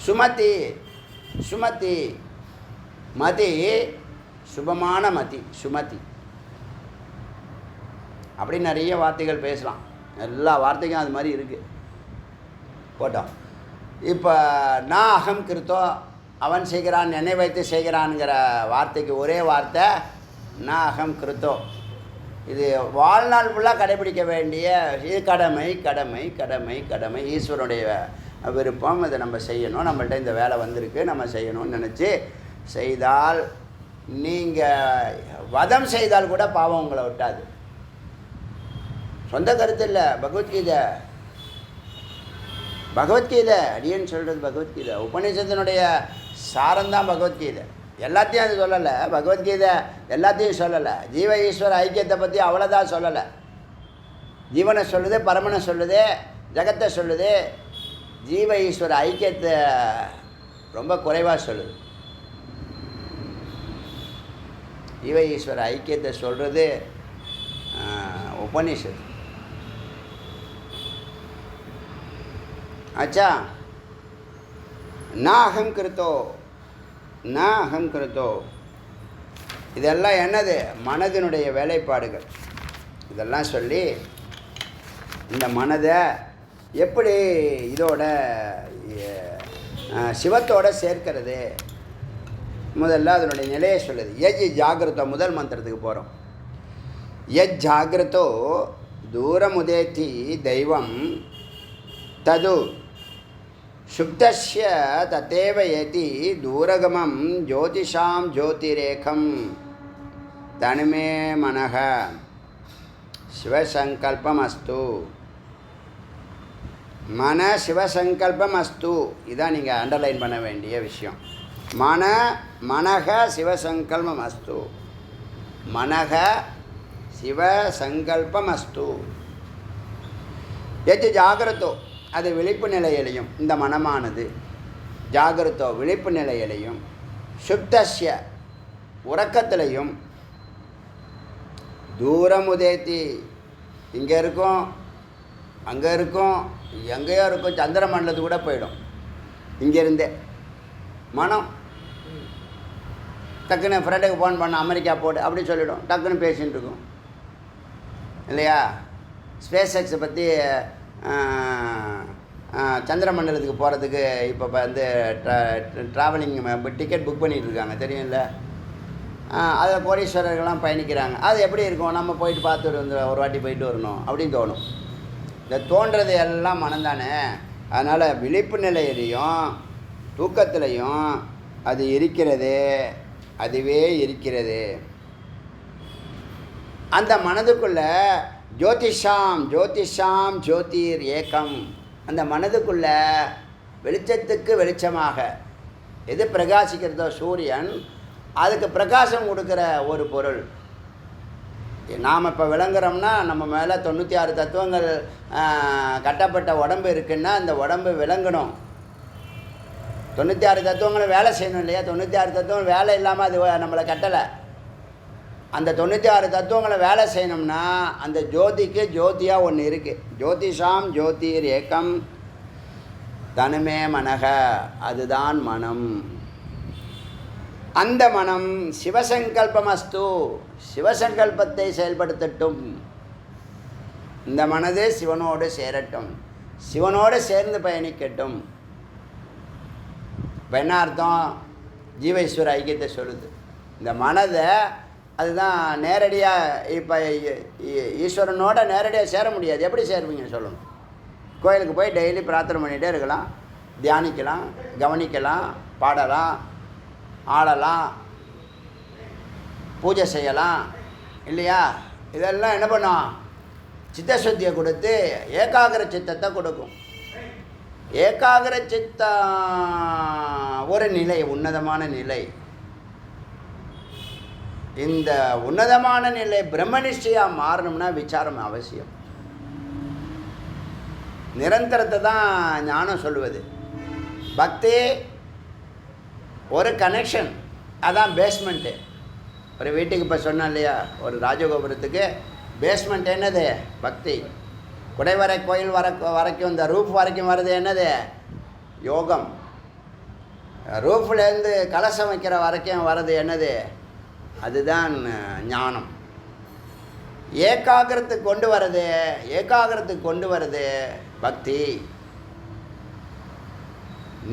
Speaker 1: சுமதி சுமதி மதி சுபமான மதி சுமதி. அப்படி நிறைய வார்த்தைகள் பேசலாம். எல்லா வார்த்தைக்கும் அது மாதிரி இருக்குது. போட்டோம். இப்போ நான் அகம் கிருத்தோ, அவன் செய்கிறான் என்னை வைத்து செய்கிறான்ங்கிற வார்த்தைக்கு ஒரே வார்த்தை நான் அகம் கிருத்தோ. இது வாழ்நாள் ஃபுல்லாக கடைபிடிக்க வேண்டிய இது. கடமை கடமை கடமை கடமை. ஈஸ்வரனுடைய விருப்பம். இதை நம்ம செய்யணும். நம்மள்ட்ட இந்த வேலை வந்திருக்கு, நம்ம செய்யணும்னு நினச்சி செய்தால், நீங்கள் வதம் செய்தால் கூட பாவம் உங்களை விட்டாது. சொந்த கருத்து இல்லை. பகவத்கீதை பகவத்கீதை அடியேன்னு சொல்கிறது பகவத்கீதை. உபநிஷத்தினுடைய சாரம்தான் பகவத்கீதை. எல்லாத்தையும் அது சொல்லலை. பகவத்கீதை எல்லாத்தையும் சொல்லலை. ஜீவ ஈஸ்வர ஐக்கியத்தை பற்றி அவ்வளோதான் சொல்லலை. ஜீவனை சொல்லுது, பரமனை சொல்லுது, ஜகத்தை சொல்லுது. ஜீவ ஈஸ்வர ஐக்கியத்தை ரொம்ப குறைவாக சொல்லுது. ஜீவ ஈஸ்வர ஐக்கியத்தை சொல்கிறது உபநிஷத். ஆச்சா, நான் அகம் கிருத்தோ, நான் அகம் கிருத்தோ. இதெல்லாம் என்னது? மனதினுடைய வேலைப்பாடுகள். இதெல்லாம் சொல்லி இந்த மனதை எப்படி இதோட சிவத்தோடு சேர்க்கிறது, முதல்ல அதனுடைய நிலையை சொல்லுது. யஜ் ஜாகிரதோ, முதல் மந்திரத்துக்கு போகிறோம். யஜ் ஜாகிரதோ தூரமுதேத்தி தெய்வம் தது சுப்தஸ்ய ததேவ ஏதி தூரகமம் ஜோதிஷாம் ஜோதிரேகம் தனுமே மனஹ சிவசங்கல்பம் அஸ்து. மன சிவசங்கல்பம் அஸ்து. இதான் நீங்கள் அண்டர்லைன் பண்ண வேண்டிய விஷயம். மனக சிவசங்கல்பம் அஸ்து. மனக சிவசங்கல்பம் அஸ்து. எது ஜாகிரதோ, அது விழிப்பு நிலையிலையும் இந்த மனமானது ஜாகிரதோ விழிப்பு நிலையிலையும், சுப்தஸ்ய உறக்கத்திலையும், தூரமுதேத்தி இங்கே இருக்கும், அங்கே இருக்கும், எங்கேயோ இருக்கும், சந்திர மண்டலத்துக்கு கூட போயிடும். இங்கேருந்தே மனம் டக்குன்னு ஃப்ரெண்டுக்கு ஃபோன் பண்ண, அமெரிக்கா போடு அப்படி சொல்லிவிடும். டக்குன்னு பேசிகிட்டு இருக்கும் இல்லையா? ஸ்பேஸ் எக்ஸை பற்றி சந்திர மண்டலத்துக்கு போகிறதுக்கு இப்போ வந்து ட்ராவலிங் டிக்கெட் புக் பண்ணிகிட்டு இருக்காங்க, தெரியும்ல? அதில் கோடீஸ்வரர்கள்லாம் பயணிக்கிறாங்க. அது எப்படி இருக்கும்? நம்ம போயிட்டு பார்த்துட்டு வந்து ஒரு வாட்டி போயிட்டு வரணும் அப்படின்னு தோணும். இந்த தோன்றது எல்லாம் மனம்தானே. அதனால் விழிப்பு நிலையிலையும் தூக்கத்திலையும் அது இருக்கிறது, அதுவே இருக்கிறது. அந்த மனதுக்குள்ள ஜோதிஷாம் ஜோதிஷாம் ஜோதிர் ஏகம், அந்த மனதுக்குள்ள வெளிச்சத்துக்கு வெளிச்சமாக எது பிரகாசிக்கிறதோ சூரியன், அதுக்கு பிரகாசம் கொடுக்குற ஒரு பொருள். நாம் இப்போ விளங்குறோம்னா நம்ம மேலே 96 தத்துவங்கள் கட்டப்பட்ட உடம்பு இருக்குன்னா அந்த உடம்பு விளங்கணும். 96 தத்துவங்களும் வேலை செய்யணும் இல்லையா? 96 தத்துவம் வேலை இல்லாமல் அது நம்மளை கட்டலை. அந்த 96 தத்துவங்களை வேலை செய்யணும்னா அந்த ஜோதிக்கு ஜோதியாக ஒன்று இருக்குது. ஜோதிஷாம் ஜோதிர் ஏக்கம் தனுமே மனக, அதுதான் மனம். அந்த மனம் சிவசங்கல்பமஸ்து, சிவசங்கல்பத்தை செயல்படுத்தட்டும். இந்த மனது சிவனோடு சேரட்டும், சிவனோடு சேர்ந்து பயணிக்கட்டும். இப்போ என்ன அர்த்தம்? ஜீவேஸ்வர ஐக்கியத்தை சொல்லுது. இந்த மனதை அதுதான் நேரடியாக இப்போ ஈஸ்வரனோட நேரடியாக சேர முடியாது. எப்படி சேருவீங்க சொல்லுங்கள்? கோயிலுக்கு போய் டெய்லி பிரார்த்தனை பண்ணிகிட்டே இருக்கலாம், தியானிக்கலாம், கவனிக்கலாம், பாடலாம், ஆடலாம், பூஜை செய்யலாம் இல்லையா? இதெல்லாம் என்ன பண்ணும்? சித்தசுத்தியை கொடுத்து ஏகாகிர சித்தத்தை கொடுக்கும். ஏகாகிர சித்தம் ஒரு நிலை, உன்னதமான நிலை. இந்த உன்னதமான நிலை பிரம்மனிஷ்டையாக மாறணும்னா விசாரம் அவசியம். நிரந்தரத்தை தான் ஞானம் சொல்லுவது. பக்தி ஒரு கனெக்ஷன், அதான் பேஸ்மெண்ட்டு. ஒரு வீட்டுக்கு இப்போ சொன்னேன் இல்லையா, ஒரு ராஜகோபுரத்துக்கு பேஸ்மெண்ட் என்னது? பக்தி. குடைவரை கோயில் வரைக்கும் இந்த ரூஃப் வரைக்கும் வருது என்னது? யோகம். ரூஃப்லேருந்து கலசம் வைக்கிற வரைக்கும் வர்றது என்னது? அதுதான் ஞானம். ஏகாகிரத்துக்கு கொண்டு வர்றது, ஏகாகிரத்துக்கு கொண்டு வர்றது பக்தி.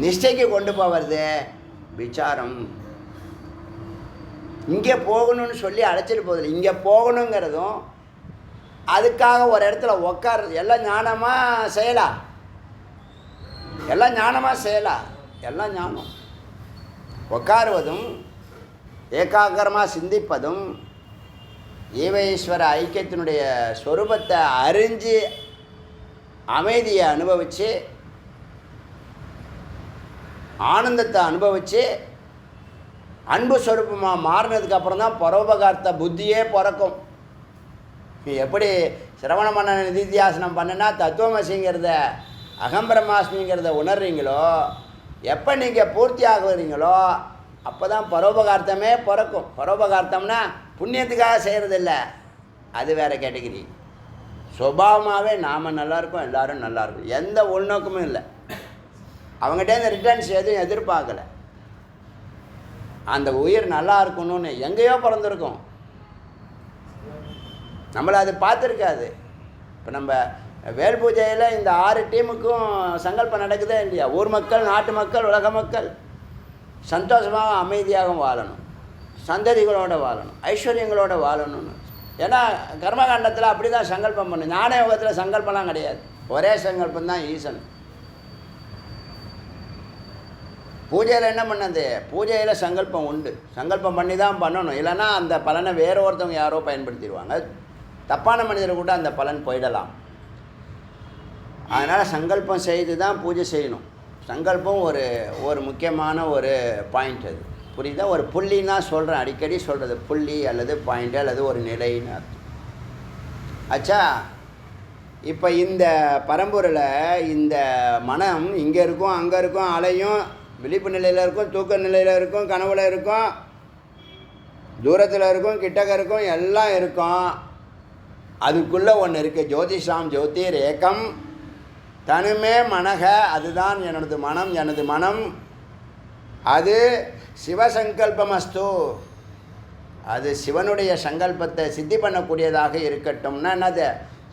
Speaker 1: நிஷ்டைக்கு கொண்டு போவது விசாரம். இங்கே போகணும்னு சொல்லி அழைச்சிட்டு போகுதில்லை, இங்கே போகணுங்கிறதும் அதுக்காக ஒரு இடத்துல உட்காருறது. எல்லாம் ஞானமாக செய்யலா, எல்லாம் ஞானமாக செய்யலா, எல்லாம் ஞானம். உட்காருவதும் ஏகாகிரமாக சிந்திப்பதும் ஈவேஸ்வர ஐக்கியத்தினுடைய ஸ்வரூபத்தை அறிஞ்சு அமைதியை அனுபவித்து ஆனந்தத்தை அனுபவித்து அன்பு ஸ்வரூபமாக மாறினதுக்கப்புறம் தான் பரோபகார்த்த புத்தியே பிறக்கும். எப்படி சிரவண மன்ன நிதித்தியாசனம் பண்ணுனா தத்துவமசிங்கிறத அகம்பிரமாஸ்மிங்கிறத உணர்றீங்களோ, எப்போ நீங்கள் பூர்த்தி ஆகுறீங்களோ அப்போ தான் பரோபகார்த்தமே பிறக்கும். பரோபகார்த்தம்னா புண்ணியத்துக்காக செய்கிறதில்ல, அது வேறு கேட்டகிரி. சுபாவமாகவே நாம் நல்லாயிருக்கோம், எல்லோரும் நல்லாயிருக்கும், எந்த உள்நோக்கமும் இல்லை. அவங்ககிட்டேருந்து ரிட்டர்ன்ஸ் எதுவும் எதிர்பார்க்கலை. அந்த உயிர் நல்லா இருக்கணும்னு எங்கேயோ பிறந்திருக்கும், நம்மளை அது பார்த்துருக்காது. இப்போ நம்ம வேல் பூஜையில் இந்த 6 டீமுக்கும் சங்கல்பம் நடக்குதே இல்லையா? ஊர் மக்கள், நாட்டு மக்கள், உலக மக்கள் சந்தோஷமாக அமைதியாக வாழணும், சந்ததிகளோடு வாழணும், ஐஸ்வர்யங்களோடு வாழணும்னு. ஏன்னா கர்மகாண்டத்தில் அப்படி தான் சங்கல்பம் பண்ணு. ஞான யோகத்தில் சங்கல்பம்லாம் கிடையாது, ஒரே சங்கல்பம் தான் ஈசன். பூஜையில் என்ன பண்ணது? பூஜையில் சங்கல்பம் உண்டு, சங்கல்பம் பண்ணி தான் பண்ணணும். இல்லைன்னா அந்த பலனை வேறு ஒருத்தவங்க யாரோ பயன்படுத்திடுவாங்க, தப்பான மனிதரை கூட அந்த பலன் போயிடலாம். அதனால் சங்கல்பம் செய்து தான் பூஜை செய்யணும். சங்கல்பம் ஒரு முக்கியமான ஒரு பாயிண்ட். அது புரியுதா? ஒரு புள்ளின்னு தான் சொல்கிறேன், அடிக்கடி சொல்கிறது புள்ளி அல்லது பாயிண்ட் அல்லது ஒரு நிலைன்னு அர்த்தம். ஆச்சா, இப்போ இந்த பரம்பொருளை இந்த மனம் இங்கே இருக்கும், அங்கே இருக்கும், அலையும், விழிப்பு நிலையில் இருக்கும், தூக்க நிலையில் இருக்கும், கனவுல இருக்கும், தூரத்தில் இருக்கும், கிட்டக்க இருக்கும், எல்லாம் இருக்கும். அதுக்குள்ளே ஒன்று இருக்குது, ஜோதிஷாம் ஜோதிர் ஏக்கம் தனுமே மனக, அதுதான் எனது மனம். எனது மனம் அது சிவசங்கல்பமஸ்து, அது சிவனுடைய சங்கல்பத்தை சித்தி பண்ணக்கூடியதாக இருக்கட்டும்னா என்னது?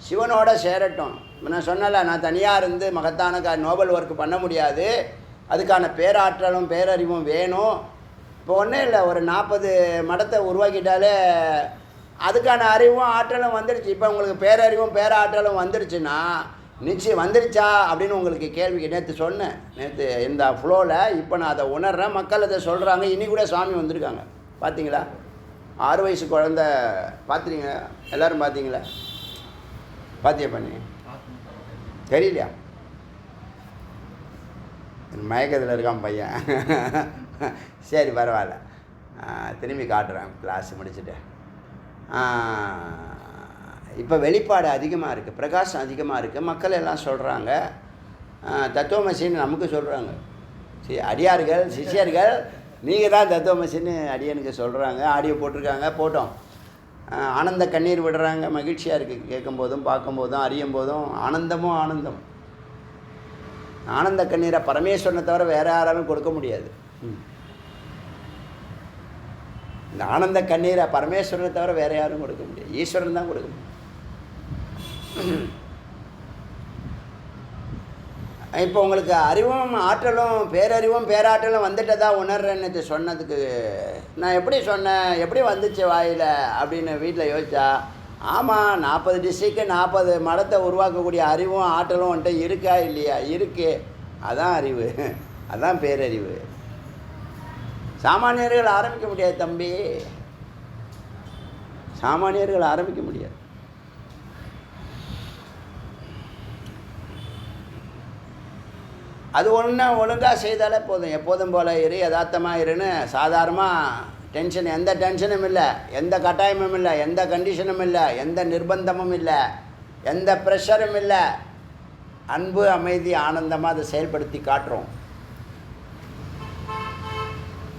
Speaker 1: சிவனோட சேரட்டும். நான் சொன்னல, நான் தனியாக இருந்து மகத்தான நோபல் ஒர்க் பண்ண முடியாது, அதுக்கான பேராற்றலும் பேரறிவும் வேணும். இப்போ ஒன்றும் இல்லை, ஒரு 40 மடத்தை உருவாக்கிட்டாலே அதுக்கான அறிவும் ஆற்றலும் வந்துடுச்சு. இப்போ உங்களுக்கு பேரறிவும் பேராற்றலும் வந்துடுச்சுன்னா நிச்சயம் வந்துடுச்சா அப்படின்னு உங்களுக்கு கேள்விக்கு நேற்று சொன்னேன். நேற்று இந்த ஃப்ளோவில் இப்போ நான் அதை உணர்றேன், மக்கள் அதை சொல்கிறாங்க. இனி கூட சுவாமி வந்திருக்காங்க, பார்த்தீங்களா? 6 வயசு குழந்த பார்த்துறீங்க எல்லோரும்? பார்த்தீங்களா? பார்த்தியா பண்ணி தெரியலையா? மயக்கத்தில் இருக்கான் பையன். சரி பரவாயில்ல, திரும்பி காட்டுறேன் கிளாஸ் முடிச்சுட்டு. இப்போ வெளிப்பாடு அதிகமாக இருக்குது, பிரகாசம் அதிகமாக இருக்குது. மக்கள் எல்லாம் சொல்கிறாங்க தத்துவமசின்னு நமக்கு சொல்கிறாங்க. அடியார்கள் சிஷ்யர்கள் நீங்கள் தான் தத்துவமசின்னு அடியனுக்கு சொல்கிறாங்க. ஆடியோ போட்டிருக்காங்க, போட்டோம். ஆனந்த கண்ணீர் விடுறாங்க. மகிழ்ச்சியாக இருக்குது கேட்கும்போதும் பார்க்கும்போதும் அறியும் போதும். ஆனந்தமும் ஆனந்தம். ஆனந்த கண்ணீரை பரமேஸ்வரனை தவிர வேறு யாராலும் கொடுக்க முடியாது. இந்த ஆனந்த கண்ணீரை பரமேஸ்வரனை தவிர வேறு யாரும் கொடுக்க முடியாது, ஈஸ்வரன் தான் கொடுக்க முடியும். இப்போ உங்களுக்கு அறிவும் ஆற்றலும் பேரறிவும் பேராற்றலும் வந்துட்டதா உணர்றேன்னு சொன்னதுக்கு நான் எப்படி சொன்னேன், எப்படி வந்துச்சு வாயில் அப்படின்னு வீட்டில் யோசிச்சா, ஆமாம் 40 டிஸ்ட்ரிக்ட் 40 மடத்தை உருவாக்கக்கூடிய அறிவும் ஆற்றலும் வந்துட்டு இருக்கா இல்லையா? இருக்கு. அதான் அறிவு, அதான் பேரறிவு. சாமானியர்கள் ஆரம்பிக்க முடியாது தம்பி, சாமானியர்கள் ஆரம்பிக்க முடியாது. அது ஒழுங்காக செய்தாலே போதும். எப்போதும் போல் இரு, யதார்த்தமாக இருன்னு சாதாரணமாக டென்ஷன், எந்த டென்ஷனும் இல்லை, எந்த கட்டாயமும் இல்லை, எந்த கண்டிஷனும் இல்லை, எந்த நிர்பந்தமும் இல்லை, எந்த ப்ரெஷரும் இல்லை. அன்பு அமைதி ஆனந்தமாக அதை செயல்படுத்தி காட்டுறோம்.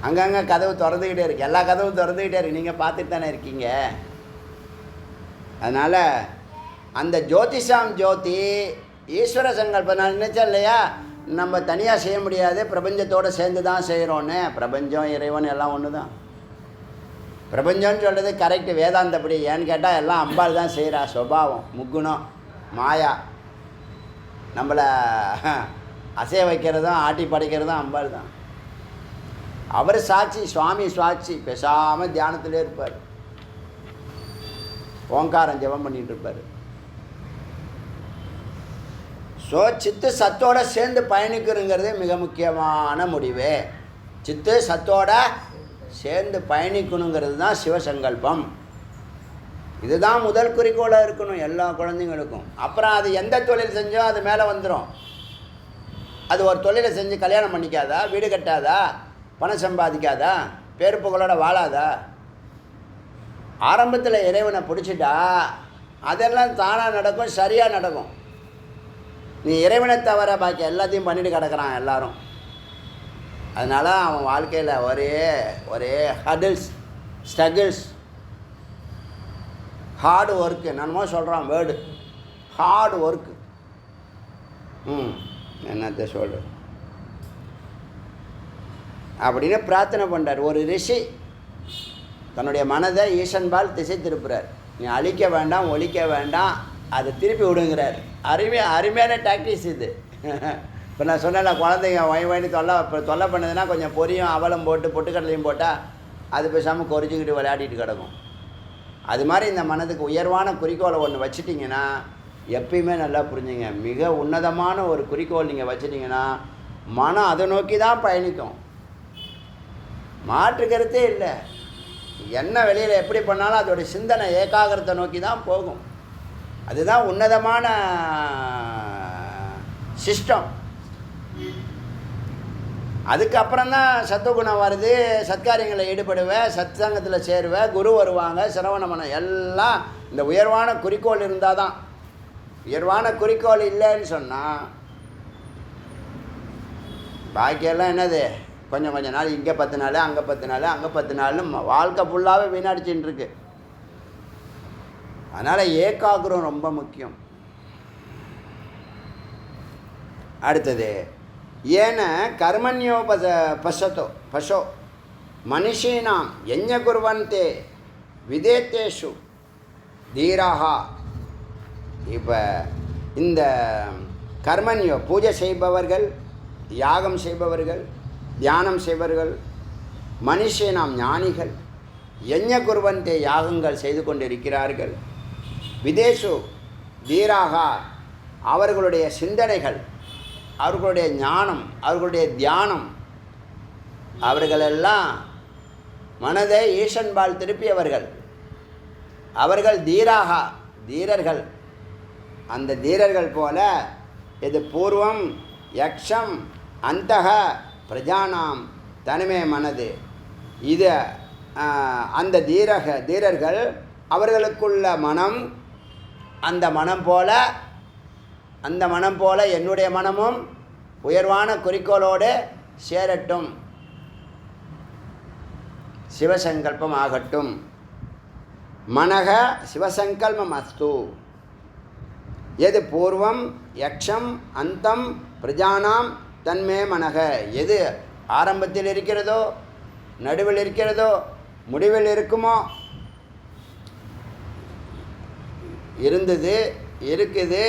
Speaker 1: அங்கங்கே கதவு திறந்துக்கிட்டே இருக்குது, எல்லா கதவும் திறந்துக்கிட்டே இருக்குது, நீங்கள் பார்த்துட்டு தானே இருக்கீங்க. அதனால் அந்த ஜோதிஷாம் ஜோதி ஈஸ்வர சங்கல்பம். நான் நினச்சேன் இல்லையா, நம்ம தனியாக செய்ய முடியாது, பிரபஞ்சத்தோடு சேர்ந்து தான் செய்கிறோன்னு. பிரபஞ்சம் இறைவன் எல்லாம் ஒன்று தான். பிரபஞ்சம்னு சொல்கிறது கரெக்டு வேதாந்தப்படி. ஏன்னு கேட்டால் எல்லாம் அம்பாள் தான் செய்கிறா. சுபாவம், முக்குணம், மாயா, நம்மளை அசைய வைக்கிறதும் ஆட்டி படைக்கிறதும் அம்பாள் தான். அவர் சாட்சி, சுவாமி சாட்சி. பேசாமல் தியானத்திலே இருப்பார், ஓங்காரம் ஜெபம் பண்ணிகிட்டு இருப்பார். ஸோ சித்து சத்தோட சேர்ந்து பயணிக்கிறங்கிறது மிக முக்கியமான முடிவு. சித்து சத்தோட சேர்ந்து பயணிக்கணுங்கிறது தான் சிவசங்கல்பம். இதுதான் முதல் குறிக்கோளாக இருக்கணும் எல்லா குழந்தைங்களுக்கும். அப்புறம் அது எந்த தொழில் செஞ்சோ அது மேலே வந்துடும். அது ஒரு தொழிலை செஞ்சு கல்யாணம் பண்ணிக்காதா, வீடு கட்டாதா, பணம் சம்பாதிக்காதா, பேர் புகழோட வாழாதா? ஆரம்பத்தில் இறைவனை பிடிச்சிட்டா அதெல்லாம் தானாக நடக்கும், சரியாக நடக்கும். நீ இறைவனை தவிர பாக்கி எல்லாத்தையும் பண்ணிட்டு கிடக்கிறான் எல்லாரும். அதனால் அவன் வாழ்க்கையில் ஒரே ஹடில்ஸ், ஸ்ட்ரகிள்ஸ், ஹார்டு ஒர்க்கு. என்னமோ சொல்கிறான் வேர்டு, ஹார்டு ஒர்க்கு. என்னத்தை சொல்லு அப்படின்னு பிரார்த்தனை பண்ணுறார். ஒரு ரிஷி தன்னுடைய மனதை ஈசன்பால் திசை திருப்புறார். நீ அழிக்க வேண்டாம், ஒழிக்க வேண்டாம், அதை திருப்பி விடுங்கிறார். அருமையான டாக்டிக்ஸ் இது. இப்போ நான் சொன்னேன்ல, குழந்தைங்க வயி தொல்லை பண்ணுதுன்னா கொஞ்சம் பொரியும் அவலம் போட்டு பொட்டுக்கடலையும் போட்டால் அது பேசாமல் கொறிச்சிக்கிட்டு விளையாடிட்டு கிடக்கும். அது மாதிரி இந்த மனதுக்கு உயர்வான குறிக்கோளை ஒன்று வச்சுட்டிங்கன்னா எப்பயுமே நல்லா புரிஞ்சுங்க, மிக உன்னதமான ஒரு குறிக்கோள் நீங்கள் வச்சுட்டிங்கன்னா மனம் அதை நோக்கி தான் பயணிக்கும். மாற்றுக்கிறதே இல்லை. என்ன வெளியில் எப்படி பண்ணாலும் அதோடைய சிந்தனை ஏகாகிரத்தை நோக்கி தான் போகும். அதுதான் உன்னதமான சிஸ்டம். அதுக்கப்புறம் தான் சத்துவகுணம் வருது, சத்காரியங்களில் ஈடுபடுவேன், சத் சங்கத்தில் சேருவேன், குரு வருவாங்க, சிரவணமனம், எல்லாம் இந்த உயர்வான குறிக்கோள் இருந்தால் தான். உயர்வான குறிக்கோள் இல்லைன்னு சொன்னால் பாக்கியெல்லாம் என்னது, கொஞ்சம் நாள் இங்கே 10 நாள், அங்கே 10 நாள், அங்கே 10 நாள்னு வாழ்க்கை ஃபுல்லாகவே வீணடிச்சுட்டு இருக்கு. அதனால் ஏகாகிரம் ரொம்ப முக்கியம். அடுத்தது ஏன கர்மண்யோ பசோ மனுஷீனாம் யஜ்ஞ குர்வந்தே விதேத்தேஷு தீராகா. இப்போ இந்த கர்மண்யோ பூஜை செய்பவர்கள், யாகம் செய்பவர்கள், தியானம் செய்பவர்கள், மனுஷீனாம் ஞானிகள், யஜ்ஞ குர்வந்தே யாகங்கள் செய்து கொண்டிருக்கிறார்கள். விதேஷு தீராகா அவர்களுடைய சிந்தனைகள், அவர்களுடைய ஞானம், அவர்களுடைய தியானம், அவர்களெல்லாம் மனதை ஈசன்பால் திருப்பியவர்கள். அவர்கள் தீராகா தீரர்கள். அந்த தீரர்கள் போல இது பூர்வம் யக்ஷம் அந்தக பிரஜானாம் தனிமே மனது. இது அந்த தீரர்கள் அவர்களுக்குள்ள மனம் அந்த மனம் போல என்னுடைய மனமும் உயர்வான குறிக்கோளோடு சேரட்டும், சிவசங்கல்பம் ஆகட்டும். மனக சிவசங்கல்பம் அஸ்து. எது பூர்வம் யக்ஷம் அந்தம் பிரஜானாம் தன்மே மனக. எது ஆரம்பத்தில் இருக்கிறதோ, நடுவில் இருக்கிறதோ, முடிவில் இருக்குமோ, இருந்தது, இருக்குது,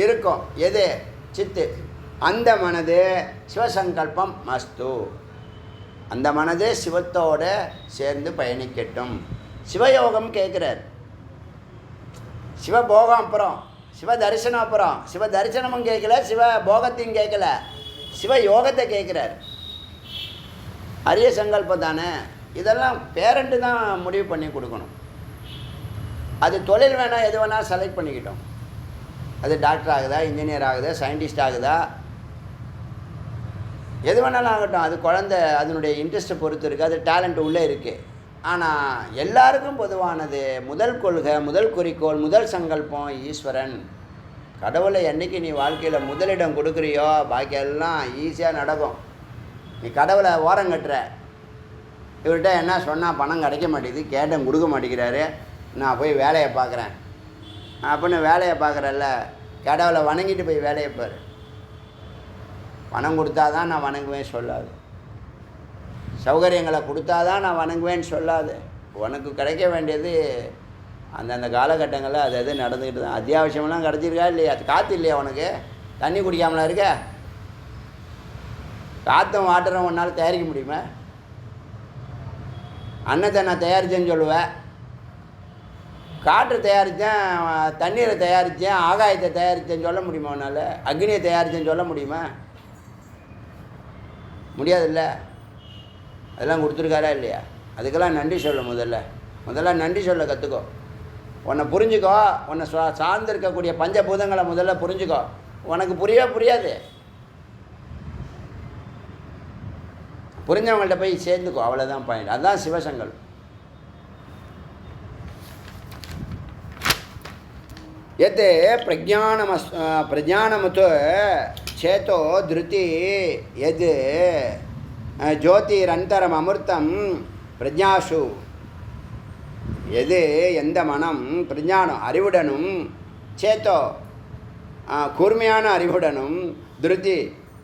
Speaker 1: இருக்கும், எது சித்து, அந்த மனது சிவசங்கல்பம் மஸ்து. அந்த மனது சிவத்தோடு சேர்ந்து பயணிக்கட்டும். சிவயோகம் கேட்குறார். சிவபோகம் அப்புறம், சிவ தரிசனம் அப்புறம். சிவ தரிசனமும் கேட்கல, சிவ போகத்தையும் கேட்கல, சிவ யோகத்தை கேட்குறார். அரிய சங்கல்பம் தானே. இதெல்லாம் பேரண்ட்டு தான் முடிவு பண்ணி கொடுக்கணும். அது தொழில் வேணால் எது வேணால் செலக்ட் பண்ணிக்கிட்டோம். அது டாக்டர் ஆகுதா, இன்ஜினியர் ஆகுதா, சயின்டிஸ்ட் ஆகுதா, எது வேணாலும் ஆகட்டும். அது குழந்தை அதனுடைய இன்ட்ரெஸ்ட்டை பொறுத்து இருக்குது, அது டேலண்ட் உள்ளே இருக்குது. ஆனால் எல்லாருக்கும் பொதுவானது முதல் கொள்கை, முதல் குறிக்கோள், முதல் சங்கல்பம் ஈஸ்வரன். கடவுளை என்றைக்கு நீ வாழ்க்கையில் முதலிடம் கொடுக்குறியோ பாக்கி எல்லாம் ஈஸியாக நடக்கும். நீ கடவுளை ஓரம் கட்டுற, இவர்கிட்ட என்ன சொன்னால் பணம் கிடைக்க மாட்டேங்குது, கேட்டேன் கொடுக்க மாட்டேங்கிறாரு, நான் போய் வேலையை பார்க்குறேன் அப்படின்னு வேலையை பார்க்குறல்ல, கடவுளை வணங்கிட்டு போய் வேலையை பாரு. பணம் கொடுத்தா தான் நான் வணங்குவேன் சொல்லாது, சௌகரியங்களை கொடுத்தா தான் நான் வணங்குவேன்னு சொல்லாது. உனக்கு கிடைக்க வேண்டியது அந்தந்த காலகட்டங்களில் அது எது நடந்துக்கிட்டு தான். அத்தியாவசியமெல்லாம் கிடச்சிருக்கா இல்லையா? காற்று இல்லையா உனக்கு? தண்ணி குடிக்காமலாம் இருக்க? காற்றும் வாட்டரும் ஒன்றால் தயாரிக்க முடியுமா? அன்னத்தை நான் தயாரித்தேன்னு சொல்லுவேன், காற்று தயாரித்தேன், தண்ணீரை தயாரித்தேன், ஆகாயத்தை தயாரித்தேன்னு சொல்ல முடியுமா உன்னால்? அக்னியை தயாரித்தேன்னு சொல்ல முடியுமா? முடியாதுல்ல. அதெல்லாம் கொடுத்துருக்காரா இல்லையா? அதுக்கெல்லாம் நன்றி சொல்ல. முதல்ல நன்றி சொல்ல கற்றுக்கோ. உன்னை புரிஞ்சுக்கோ. உன்னை சார்ந்து இருக்கக்கூடிய பஞ்சபூதங்களை முதல்ல புரிஞ்சுக்கோ. உனக்கு புரியாது. புரிஞ்சவங்கள்ட்ட போய் சேர்ந்துக்கோ, அவ்வளோதான் பாயிண்ட். அதுதான் சிவசங்கல். எத் பிரஜானமுத் சேத்தோ திருதி எது ஜோதிரந்தரம் அமிர்தம் பிரஜாசு. எது எந்த மனம் பிரஜானம் அறிவுடனும், சேத்தோ கூர்மையான அறிவுடனும், திருதி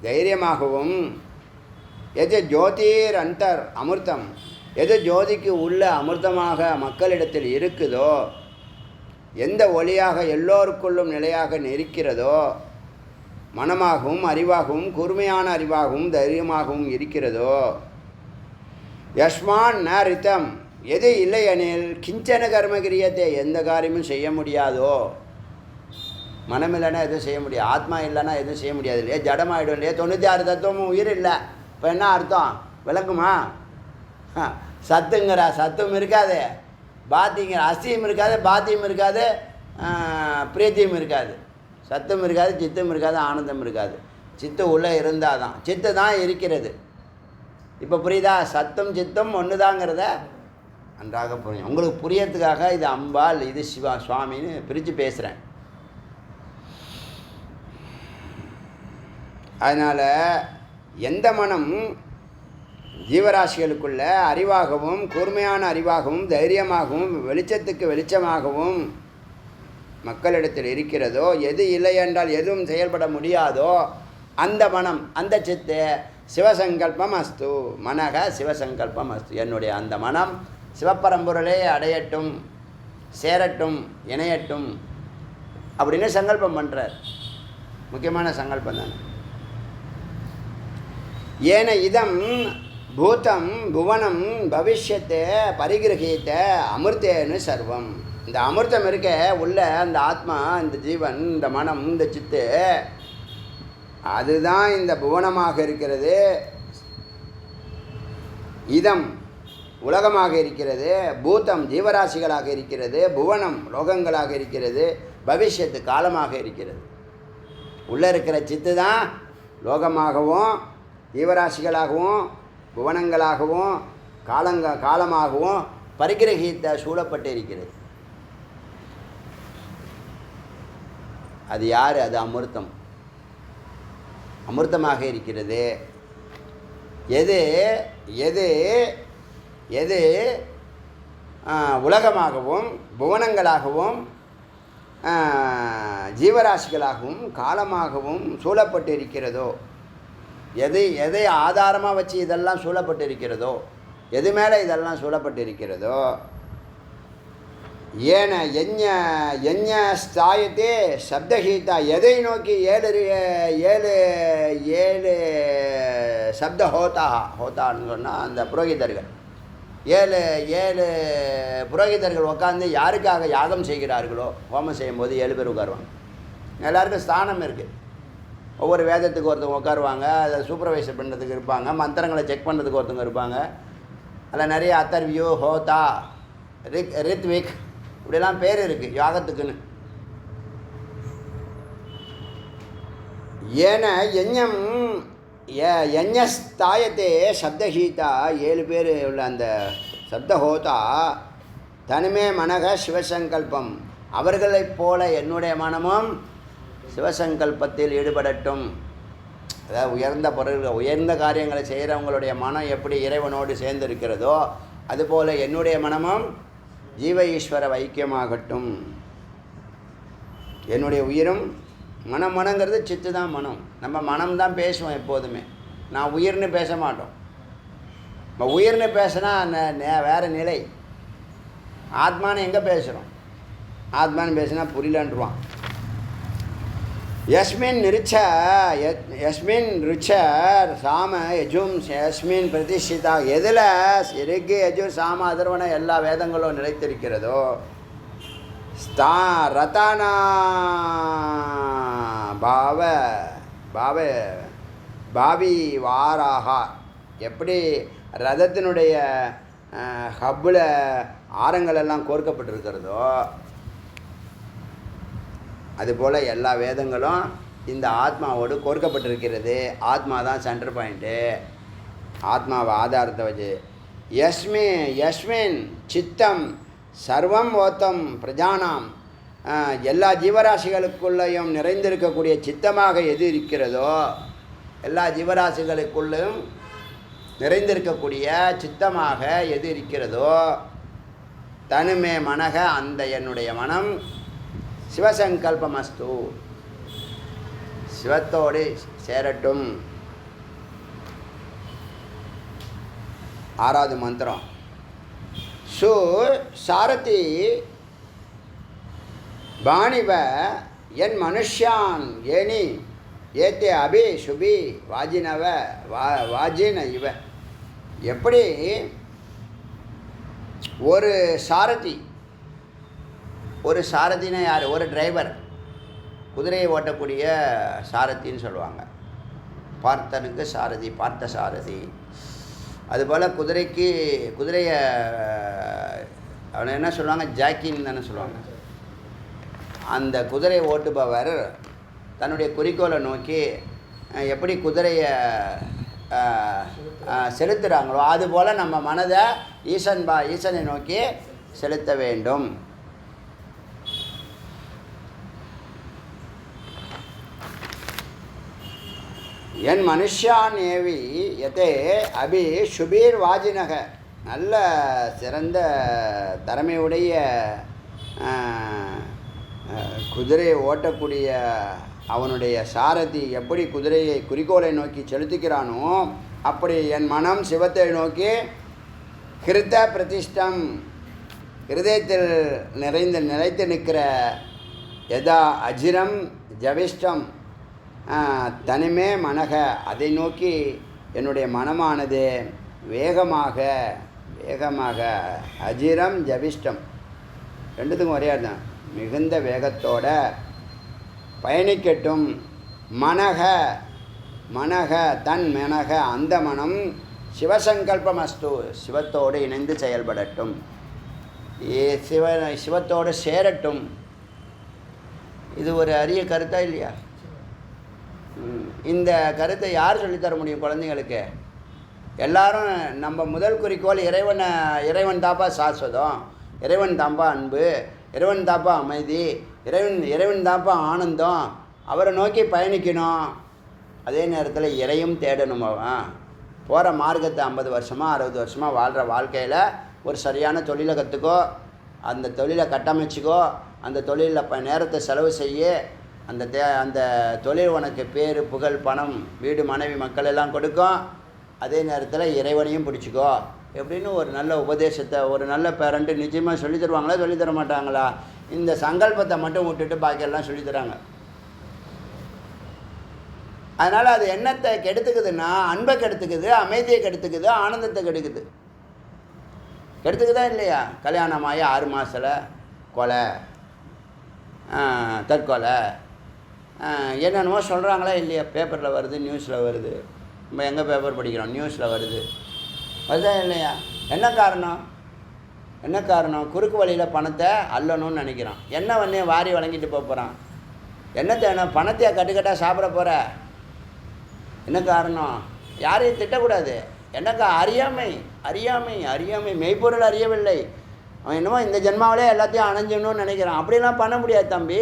Speaker 1: தைரியமாகவும், எது ஜோதிர் அந்தர் அமிர்தம் எது ஜோதிக்கு உள்ள அமிர்தமாக மக்களிடத்தில் இருக்குதோ, எந்த ஒளியாக எல்லோருக்குள்ளும் நிலையாக இருக்கிறதோ, மனமாகவும் அறிவாகவும் கூர்மையான அறிவாகவும் தைரியமாகவும் இருக்கிறதோ, யஸ்மான் ந ரித்தம் எது இல்லையெனில் கிஞ்சன கர்மகிரியத்தை எந்த காரியமும் செய்ய முடியாதோ. மனம் இல்லைன்னா எதுவும் செய்ய முடியாது, ஆத்மா இல்லைன்னா எதுவும் செய்ய முடியாது இல்லையா? ஜடமாகிடும் இல்லையா? 96 தத்துவமும் உயிர் இல்லை. இப்போ என்ன அர்த்தம் விளக்குமா? சத்துங்கிற சத்தும் இருக்காது, பாத்திங்கிற அஸ்தியும் இருக்காது, பாத்தியும் இருக்காது, பிரீத்தியும் இருக்காது, சத்தும் இருக்காது, சித்தும் இருக்காது, ஆனந்தம் இருக்காது. சித்து உள்ளே இருந்தால் தான், சித்து தான் இருக்கிறது. இப்போ புரியுதா? சத்தும் சித்தும் ஒன்று தாங்கிறத நன்றாக புரியும். உங்களுக்கு புரியறதுக்காக இது அம்பாள், இது சிவா சுவாமின்னு பிரித்து பேசுகிறேன். அதனால் எந்த மனம் ஜீவராசிகளுக்குள்ள அறிவாகவும் கூர்மையான அறிவாகவும் தைரியமாகவும் வெளிச்சத்துக்கு வெளிச்சமாகவும் மக்களிடத்தில் இருக்கிறதோ, எது இல்லை என்றால் எதுவும் செயல்பட முடியாதோ, அந்த மனம் அந்த சித்து சிவசங்கல்பம் அஸ்து. மனக சிவசங்கல்பம் அஸ்து. என்னுடைய அந்த மனம் சிவப்பரம்பொருளே அடையட்டும், சேரட்டும், இணையட்டும் அப்படின்னு சங்கல்பம் பண்ணுறார். முக்கியமான சங்கல்பம் தானே. ஏன இதம் பூதம் புவனம் பவிஷ்யத்தை பரிகிரகித்த அமிர்தேனு சர்வம். இந்த அமிர்தம் இருக்க உள்ள அந்த ஆத்மா, இந்த ஜீவன், இந்த மனம், இந்த சித்து, அதுதான் இந்த புவனமாக இருக்கிறது. இதம் உலகமாக இருக்கிறது, பூதம் ஜீவராசிகளாக இருக்கிறது, புவனம் லோகங்களாக இருக்கிறது, பவிஷ்யத்து காலமாக இருக்கிறது. உள்ளே இருக்கிற சித்து தான் லோகமாகவும் ஜீவராசிகளாகவும் புவனங்களாகவும் காலமாகவும் பரிகிரகித்த சூழப்பட்டு இருக்கிறது. அது யார்? அது அமிர்தம். அமிர்தமாக இருக்கிறது. எது எது எது உலகமாகவும் புவனங்களாகவும் ஜீவராசிகளாகவும் காலமாகவும் சூழப்பட்டு இருக்கிறதோ, எதை ஆதாரமாக வச்சு இதெல்லாம் சூழப்பட்டு இருக்கிறதோ, எது மேலே இதெல்லாம் சூழப்பட்டு இருக்கிறதோ, ஏன எஞ்ச ஸ்தாயத்தே சப்தஹீதா, எதை நோக்கி ஏழு சப்த ஹோத்தான்னு சொன்னால் அந்த புரோகிதர்கள், ஏழு புரோகிதர்கள் உட்காந்து யாருக்காக யாகம் செய்கிறார்களோ, ஹோமம் செய்யும்போது 7 பேர் உட்காருவாங்க. எல்லாருக்கும் ஸ்தானம் இருக்குது. ஒவ்வொரு வேதத்துக்கு ஒருத்தவங்க உட்காருவாங்க, அதை சூப்பர்வைசர் பண்ணுறதுக்கு இருப்பாங்க, மந்திரங்களை செக் பண்ணுறதுக்கு ஒருத்தவங்க இருப்பாங்க. அதில் நிறைய அத்தர்வியோ, ஹோதா, ரித்விக் இப்படிலாம் பேர் இருக்குது யாகத்துக்குன்னு. ஏன யஞஸ்தாயத்தே சப்தஹீதா, 7 பேர் உள்ள அந்த சப்தஹோதா தனிமே மனக சிவசங்கல்பம், அவர்களைப் போல என்னுடைய மனமும் சிவசங்கல்பத்தில் ஈடுபடட்டும். அதாவது உயர்ந்த பொருள்கள், உயர்ந்த காரியங்களை செய்கிறவங்களுடைய மனம் எப்படி இறைவனோடு சேர்ந்திருக்கிறதோ அதுபோல் என்னுடைய மனமும் ஜீவ ஈஸ்வர ஐக்கியமாகட்டும். என்னுடைய உயிரும் மனங்கிறது சித்து தான் மனம். நம்ம மனம்தான் பேசுவோம் எப்போதுமே. நான் உயிர்னு பேச மாட்டோம். நம்ம உயிர்னு பேசினா வேறு நிலை. ஆத்மானு எங்கே பேசுகிறோம்? ஆத்மானு பேசினா புரியலன்றுவான். யஸ்மின் ருச்ச சாம யஜும் யஸ்மின் பிரதிஷ்டிதா, எதில் ரிக்கு யஜு சாம அதர்வன எல்லா வேதங்களும் நிலைத்திருக்கிறதோ, ரதானா பாவி வாராகா, எப்படி ரதத்தினுடைய ஹப்பில் ஆரங்கள் எல்லாம் கோர்க்கப்பட்டிருக்கிறதோ அதுபோல் எல்லா வேதங்களும் இந்த ஆத்மாவோடு கோர்க்கப்பட்டிருக்கிறது. ஆத்மா தான் சென்டர் பாயிண்ட்டு. ஆத்மாவை ஆதாரத்தை வச்சு யஸ்மின் சித்தம் சர்வம் ஓத்தம் பிரஜானாம், எல்லா ஜீவராசிகளுக்குள்ளேயும் நிறைந்திருக்கக்கூடிய சித்தமாக எது இருக்கிறதோ, எல்லா ஜீவராசிகளுக்குள்ளும் நிறைந்திருக்கக்கூடிய சித்தமாக எது இருக்கிறதோ, தனுமே மனக, அந்த என்னுடைய மனம் சிவசங்கல்பமஸ்து, சிவத்தோடு சேரட்டும். 6வது மந்திரம். சாரதி பாணிவ என் மனுஷான் ஏனி ஏத்தே அபி சுபி வாஜின இவ, எப்படி ஒரு சாரதினா யார்? ஒரு டிரைவர், குதிரையை ஓட்டக்கூடிய சாரதின்னு சொல்லுவாங்க. பார்த்தனுக்கு சாரதி, பார்த்த சாரதி. அதுபோல் குதிரையை அவனை என்ன சொல்லுவாங்க? ஜாக்கின்னு தானே சொல்லுவாங்க. அந்த குதிரை ஓட்டுபவர் தன்னுடைய குறிக்கோளை நோக்கி எப்படி குதிரையை செலுத்துகிறாங்களோ அதுபோல் நம்ம மனதை ஈசனை நோக்கி செலுத்த வேண்டும். என் மனுஷான் ஏவி எதே அபி சுபீர் வாஜினக, நல்ல சிறந்த திறமையுடைய குதிரையை ஓட்டக்கூடிய அவனுடைய சாரதி எப்படி குதிரையை குறிக்கோளை நோக்கி செலுத்துகிறானோ அப்படி என் மனம் சிவத்தை நோக்கி கிருத்த பிரதிஷ்டம், ஹிருதயத்தில் நிலைத்து நிற்கிற யதா அஜிரம் ஜவிஷ்டம் தனிமே மனக, அதை நோக்கி என்னுடைய மனமானது வேகமாக அஜிரம் ஜவிஷ்டம் ரெண்டுத்துக்கும் ஒரே தான், மிகுந்த வேகத்தோட பயணிக்கட்டும். மனக தன் மனக, அந்த மனம் சிவசங்கல்பமஸ்து, சிவத்தோடு இணைந்து செயல்படட்டும், சிவத்தோடு சேரட்டும். இது ஒரு அரிய கருத்தா இல்லையா? இந்த கருத்தை யார் சொல்லித்தர முடியும் குழந்தைங்களுக்கு? எல்லாரும் நம்ம முதல் குறிக்கோள் இறைவன் தாப்பா சாஸ்வதம், இறைவன் தாப்பா அன்பு, இறைவன் தாப்பா அமைதி, இறைவன் தாப்பா ஆனந்தம், அவரை நோக்கி பயணிக்கணும். அதே நேரத்தில் இறையும் தேடணும். அவன் போகிற மார்க்கத்தை 50 வருஷமாக 60 வருஷமாக வாழ்கிற வாழ்க்கையில் ஒரு சரியான தொழிலை கற்றுக்கோ, அந்த தொழிலை கட்டமைச்சிக்கோ, அந்த தொழிலில் நேரத்தை செலவு செய்ய, அந்த தொழில் உனக்கு பேர் புகழ் பணம் வீடு மனைவி மக்கள் எல்லாம் கொடுக்கும். அதே நேரத்தில் இறைவனையும் பிடிச்சிக்கோ எப்படின்னு ஒரு நல்ல உபதேசத்தை ஒரு நல்ல பேரண்ட்டு நிச்சயமாக சொல்லித் தருவாங்களா சொல்லித்தர மாட்டாங்களா? இந்த சங்கல்பத்தை மட்டும் விட்டுட்டு பாக்கியெல்லாம் சொல்லித்தராங்க. அதனால் அது என்னத்தை கெடுத்துக்குதுன்னா அன்பை கெடுத்துக்குது, அமைதியை கெடுத்துக்குது, ஆனந்தத்தை கெடுத்துக்குதா இல்லையா? கல்யாணமாகி 6 மாதத்தில் கொலை, தற்கொலை, என்னென்னமோ சொல்கிறாங்களா இல்லையா? பேப்பரில் வருது, நியூஸில் வருது. நம்ம எங்கே பேப்பர் படிக்கிறோம்? நியூஸில் வருது. அதுதான் இல்லையா? என்ன காரணம்? குறுக்கு வழியில் பணத்தை அள்ளணும்னு நினைக்கிறான். என்ன பண்ணி வாரி வழங்கிட்டு போகிறான். என்ன பணத்தையா கட்டுக்கட்டாக சாப்பிட போகிற? என்ன காரணம்? யாரையும் திட்டக்கூடாது. என்னக்கா? அறியாமை மெய்ப்பொருள் அறியவில்லை. அவன் என்னமோ இந்த ஜென்மாவிலே எல்லாத்தையும் அணைஞ்சணும்னு நினைக்கிறான். அப்படிலாம் பண்ண முடியாது தம்பி.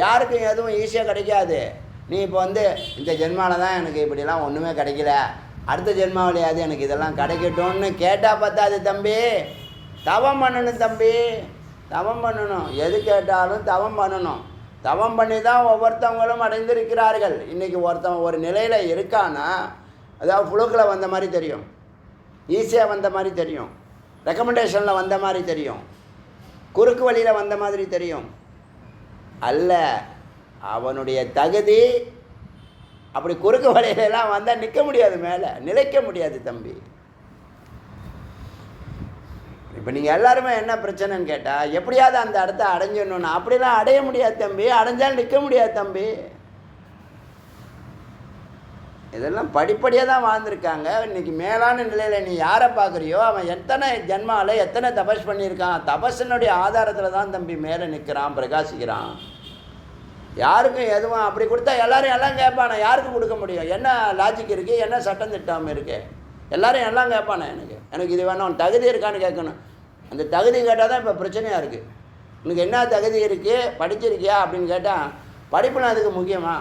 Speaker 1: யாருக்கும் எதுவும் ஈஸியாக கிடைக்காது. நீ இப்போ இந்த ஜென்மாவில் தான் எனக்கு இப்படிலாம் ஒன்றுமே கிடைக்கல, அடுத்த ஜென்மாவிலையாவது எனக்கு இதெல்லாம் கிடைக்கட்டும்னு கேட்டால் பார்த்தாது தம்பி. தவம் பண்ணணும் தம்பி, தவம் பண்ணணும். எது கேட்டாலும் தவம் பண்ணணும். தவம் பண்ணி தான் ஒவ்வொருத்தவங்களும் அடைந்திருக்கிறார்கள். இன்றைக்கி ஒருத்தவன் ஒரு நிலையில் இருக்கான்னா, அதாவது புழுக்கில் வந்த மாதிரி தெரியும், ஈஸியாக வந்த மாதிரி தெரியும், ரெக்கமெண்டேஷனில் வந்த மாதிரி தெரியும், குறுக்கு வழியில் வந்த மாதிரி தெரியும். அல்ல, அவனுடைய தகுதி. அப்படி குறுக்கு வழியிலெல்லாம் வந்தால் நிற்க முடியாது, மேலே நிலைக்க முடியாது தம்பி. இப்போ நீங்கள் எல்லாருமே என்ன பிரச்சனைன்னு கேட்டால், எப்படியாவது அந்த இடத்த அடைஞ்சிடணும்னா அப்படிலாம் அடைய முடியாது தம்பி. அடைஞ்சாலும் நிற்க முடியாது தம்பி. இதெல்லாம் படிப்படியாக தான் வாழ்ந்துருக்காங்க. இன்றைக்கி மேலான நிலையில் நீ யாரை பார்க்குறியோ அவன் எத்தனை ஜென்மாவில் எத்தனை தபஸ் பண்ணியிருக்கான், தபஸினுடைய ஆதாரத்தில் தான் தம்பி மேலே நிற்கிறான், பிரகாசிக்கிறான். யாருக்கும் எதுவும் அப்படி கொடுத்தா எல்லோரும் எல்லாம் கேட்பானே. யாருக்கு கொடுக்க முடியும்? என்ன லாஜிக் இருக்குது, என்ன சட்டம் திட்டம் இருக்குது? எல்லோரும் எல்லாம் கேட்பானே. எனக்கு இது வேணும், தகுதி இருக்கான்னு கேட்கணும். அந்த தகுதி கேட்டால் தான் இப்போ பிரச்சனையாக இருக்குது. உனக்கு என்ன தகுதி இருக்குது, படிச்சிருக்கியா அப்படின்னு கேட்டால், படிப்புலாம் அதுக்கு முக்கியமா?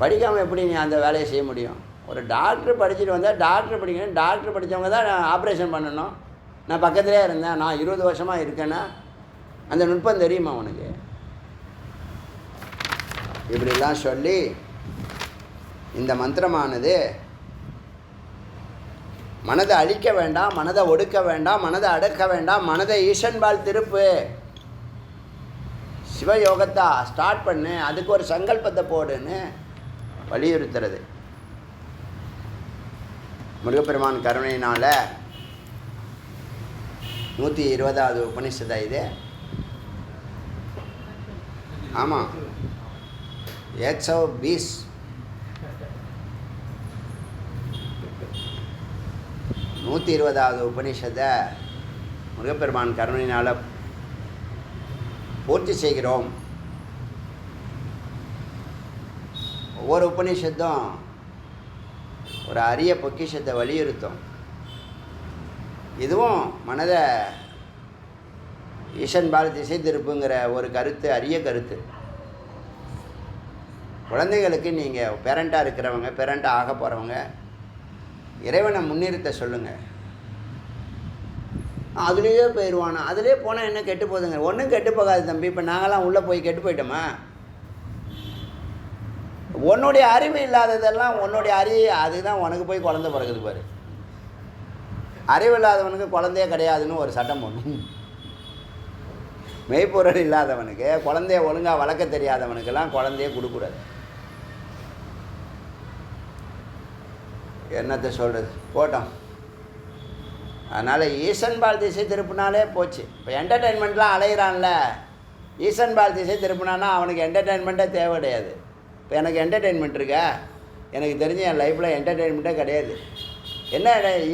Speaker 1: படிக்காமல் எப்படி நீ அந்த வேலையை செய்ய முடியும்? ஒரு டாக்டர் படிச்சுட்டு வந்தால் டாக்டர் படிக்கணும். டாக்டர் படித்தவங்க தான் ஆப்ரேஷன் பண்ணணும். நான் பக்கத்துலேயே இருந்தேன், நான் 20 வருஷமாக இருக்கேன்னா அந்த நுட்பம் தெரியுமா உனக்கு? இப்படிலாம் சொல்லி இந்த மந்திரமானது மனதை அழிக்க வேண்டாம், மனதை ஒடுக்க வேண்டாம், மனதை அடக்க வேண்டாம், மனதை ஈசன்பால் திருப்பு, சிவயோகத்தை ஸ்டார்ட் பண்ணு, அதுக்கு ஒரு சங்கல்பத்தை போடுன்னு வலியுறுத்துறது. முருகப்பெருமான் கருணையினால் 120வது உபனிஷதா இது. ஆமாம், 120 120வது உபனிஷத்தை முருகப்பெருமான் கருணையினால் பூர்த்தி செய்கிறோம். ஒவ்வொரு உபநிஷத்தும் ஒரு அரிய பொக்கிஷத்தை வலியுறுத்தும். இதுவும் மனதை ஈசன்பால் திசை திருப்புங்கிற ஒரு கருத்து, அரிய கருத்து. குழந்தைகளுக்கு நீங்கள் பேரண்ட்டாக இருக்கிறவங்க, பேரண்ட்டாக ஆக போகிறவங்க, இறைவனை முன்னிறுத்த சொல்லுங்கள். அதுலேயே போயிடுவானா, அதுலேயே போனால் என்ன கெட்டு போகுதுங்க? ஒன்றும் கெட்டு போகாது தம்பி. இப்போ நாங்களாம் உள்ளே போய் கெட்டு போயிட்டோமா? உன்னுடைய அறிவு இல்லாததெல்லாம் உன்னுடைய அதுதான் உனக்கு போய் குழந்தை பிறகுது பாரு. அறிவு இல்லாதவனுக்கு குழந்தையே கிடையாதுன்னு ஒரு சட்டம் ஒன்று. மெய்ப்பொருள் இல்லாதவனுக்கு, குழந்தைய ஒழுங்காக வளர்க்க தெரியாதவனுக்கெல்லாம் குழந்தைய கொடுக்கூடாது. என்னத்தை சொல்கிறது, போட்டோம். அதனால் ஈசன்பால் திசை திருப்பினாலே போச்சு. இப்போ என்டர்டெயின்மெண்ட்லாம் அலையிறான்ல, ஈசன்பால் திசை திருப்பினான்னா அவனுக்கு என்டர்டெயின்மெண்ட்டே தேவை கிடையாது. இப்போ எனக்கு என்டர்டெயின்மெண்ட் இருக்கா? எனக்கு தெரிஞ்ச என் லைஃப்பில் என்டர்டெயின்மெண்ட்டே கிடையாது. என்ன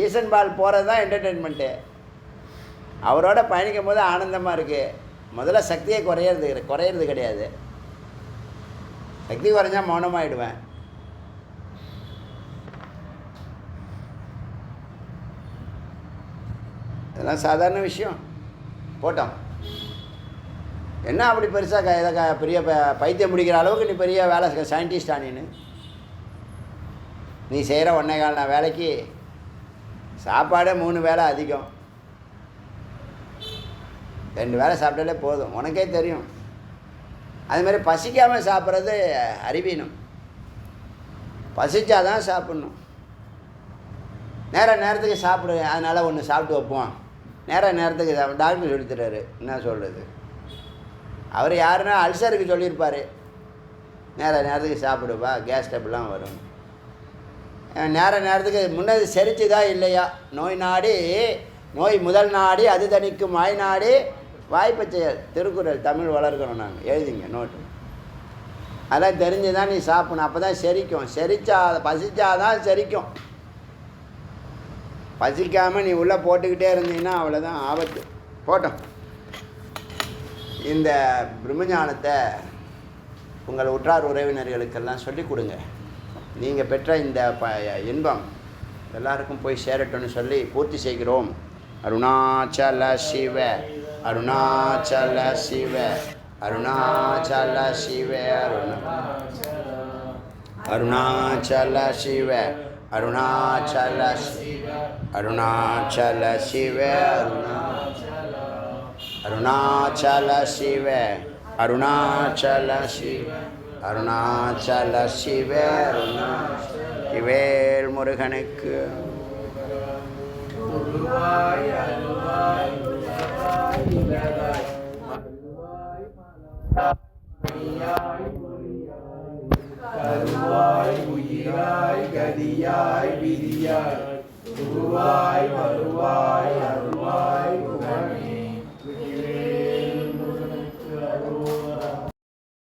Speaker 1: ஈசன்பால் போகிறது தான் என்டர்டெயின்மெண்ட்டு. அவரோட பயணிக்கும் போது ஆனந்தமாக இருக்குது. முதல்ல சக்தியை குறையிறது கிடையாது. சக்தி குறைஞ்சா மௌனமாகிடுவேன். இதெல்லாம் சாதாரண விஷயம். போட்டோம். என்ன அப்படி பெருசாக இதை பெரிய பைத்தியம் முடிக்கிற அளவுக்கு நீ பெரிய வேலை சயின்டிஸ்டா நீன்னு? நீ செய்கிற 1.25 வேலைக்கு சாப்பாடே 3 வேளை அதிகம். 2 வேளை சாப்பிட்டாலே போதும், உனக்கே தெரியும். அதுமாதிரி பசிக்காமல் சாப்பிட்றது அறிவீனம். பசிச்சாதான் சாப்பிட்ணும். நேரத்துக்கு சாப்பிடு, அதனால் ஒன்று சாப்பிட்டு வைப்போம். நேரத்துக்கு டாக்டர் சொல்லித்தராரு. என்ன சொல்கிறது? அவர் யாருன்னா அல்சருக்கு சொல்லியிருப்பார், நேரத்துக்கு சாப்பிடுப்பா, கேஸ் ட்ரபிள்லாம் வரும். நேரத்துக்கு முன்னது செரிச்சுதா இல்லையா? நோய் முதல் நாடி அது தணிக்கும் வாய் நாடி வாய்ப்பை செயல். திருக்குறள் தமிழ் வளர்க்கணும். நாங்கள் எழுதிங்க நோட்டு. அதெல்லாம் தெரிஞ்சு தான் நீ சாப்பிடணும். அப்போ தான் செரிக்கும். பசிச்சாதான் செரிக்கும். பசிக்காமல் நீ உள்ளே போட்டுக்கிட்டே இருந்தீங்கன்னா அவ்வளோதான் ஆபத்து. போட்டோம். இந்த பிரம்மஞானத்தை உங்கள் உற்றார் உறவினர்களுக்கெல்லாம் சொல்லிக் கொடுங்க. நீங்கள் பெற்ற இந்த இன்பம் எல்லாருக்கும் போய் சேரட்டும்னு சொல்லி பூர்த்தி செய்கிறோம். அருணாச்சல சிவ அருணாச்சல சிவ அருணாச்சல சிவ அருணாச்சல சிவ அருணாச்சல சிவ அருணாச்சல சிவ அருணாச்சல சிவ அருணாச்சல சிவ அருணாச்சல சிவ வேல் முருகனுக்கு.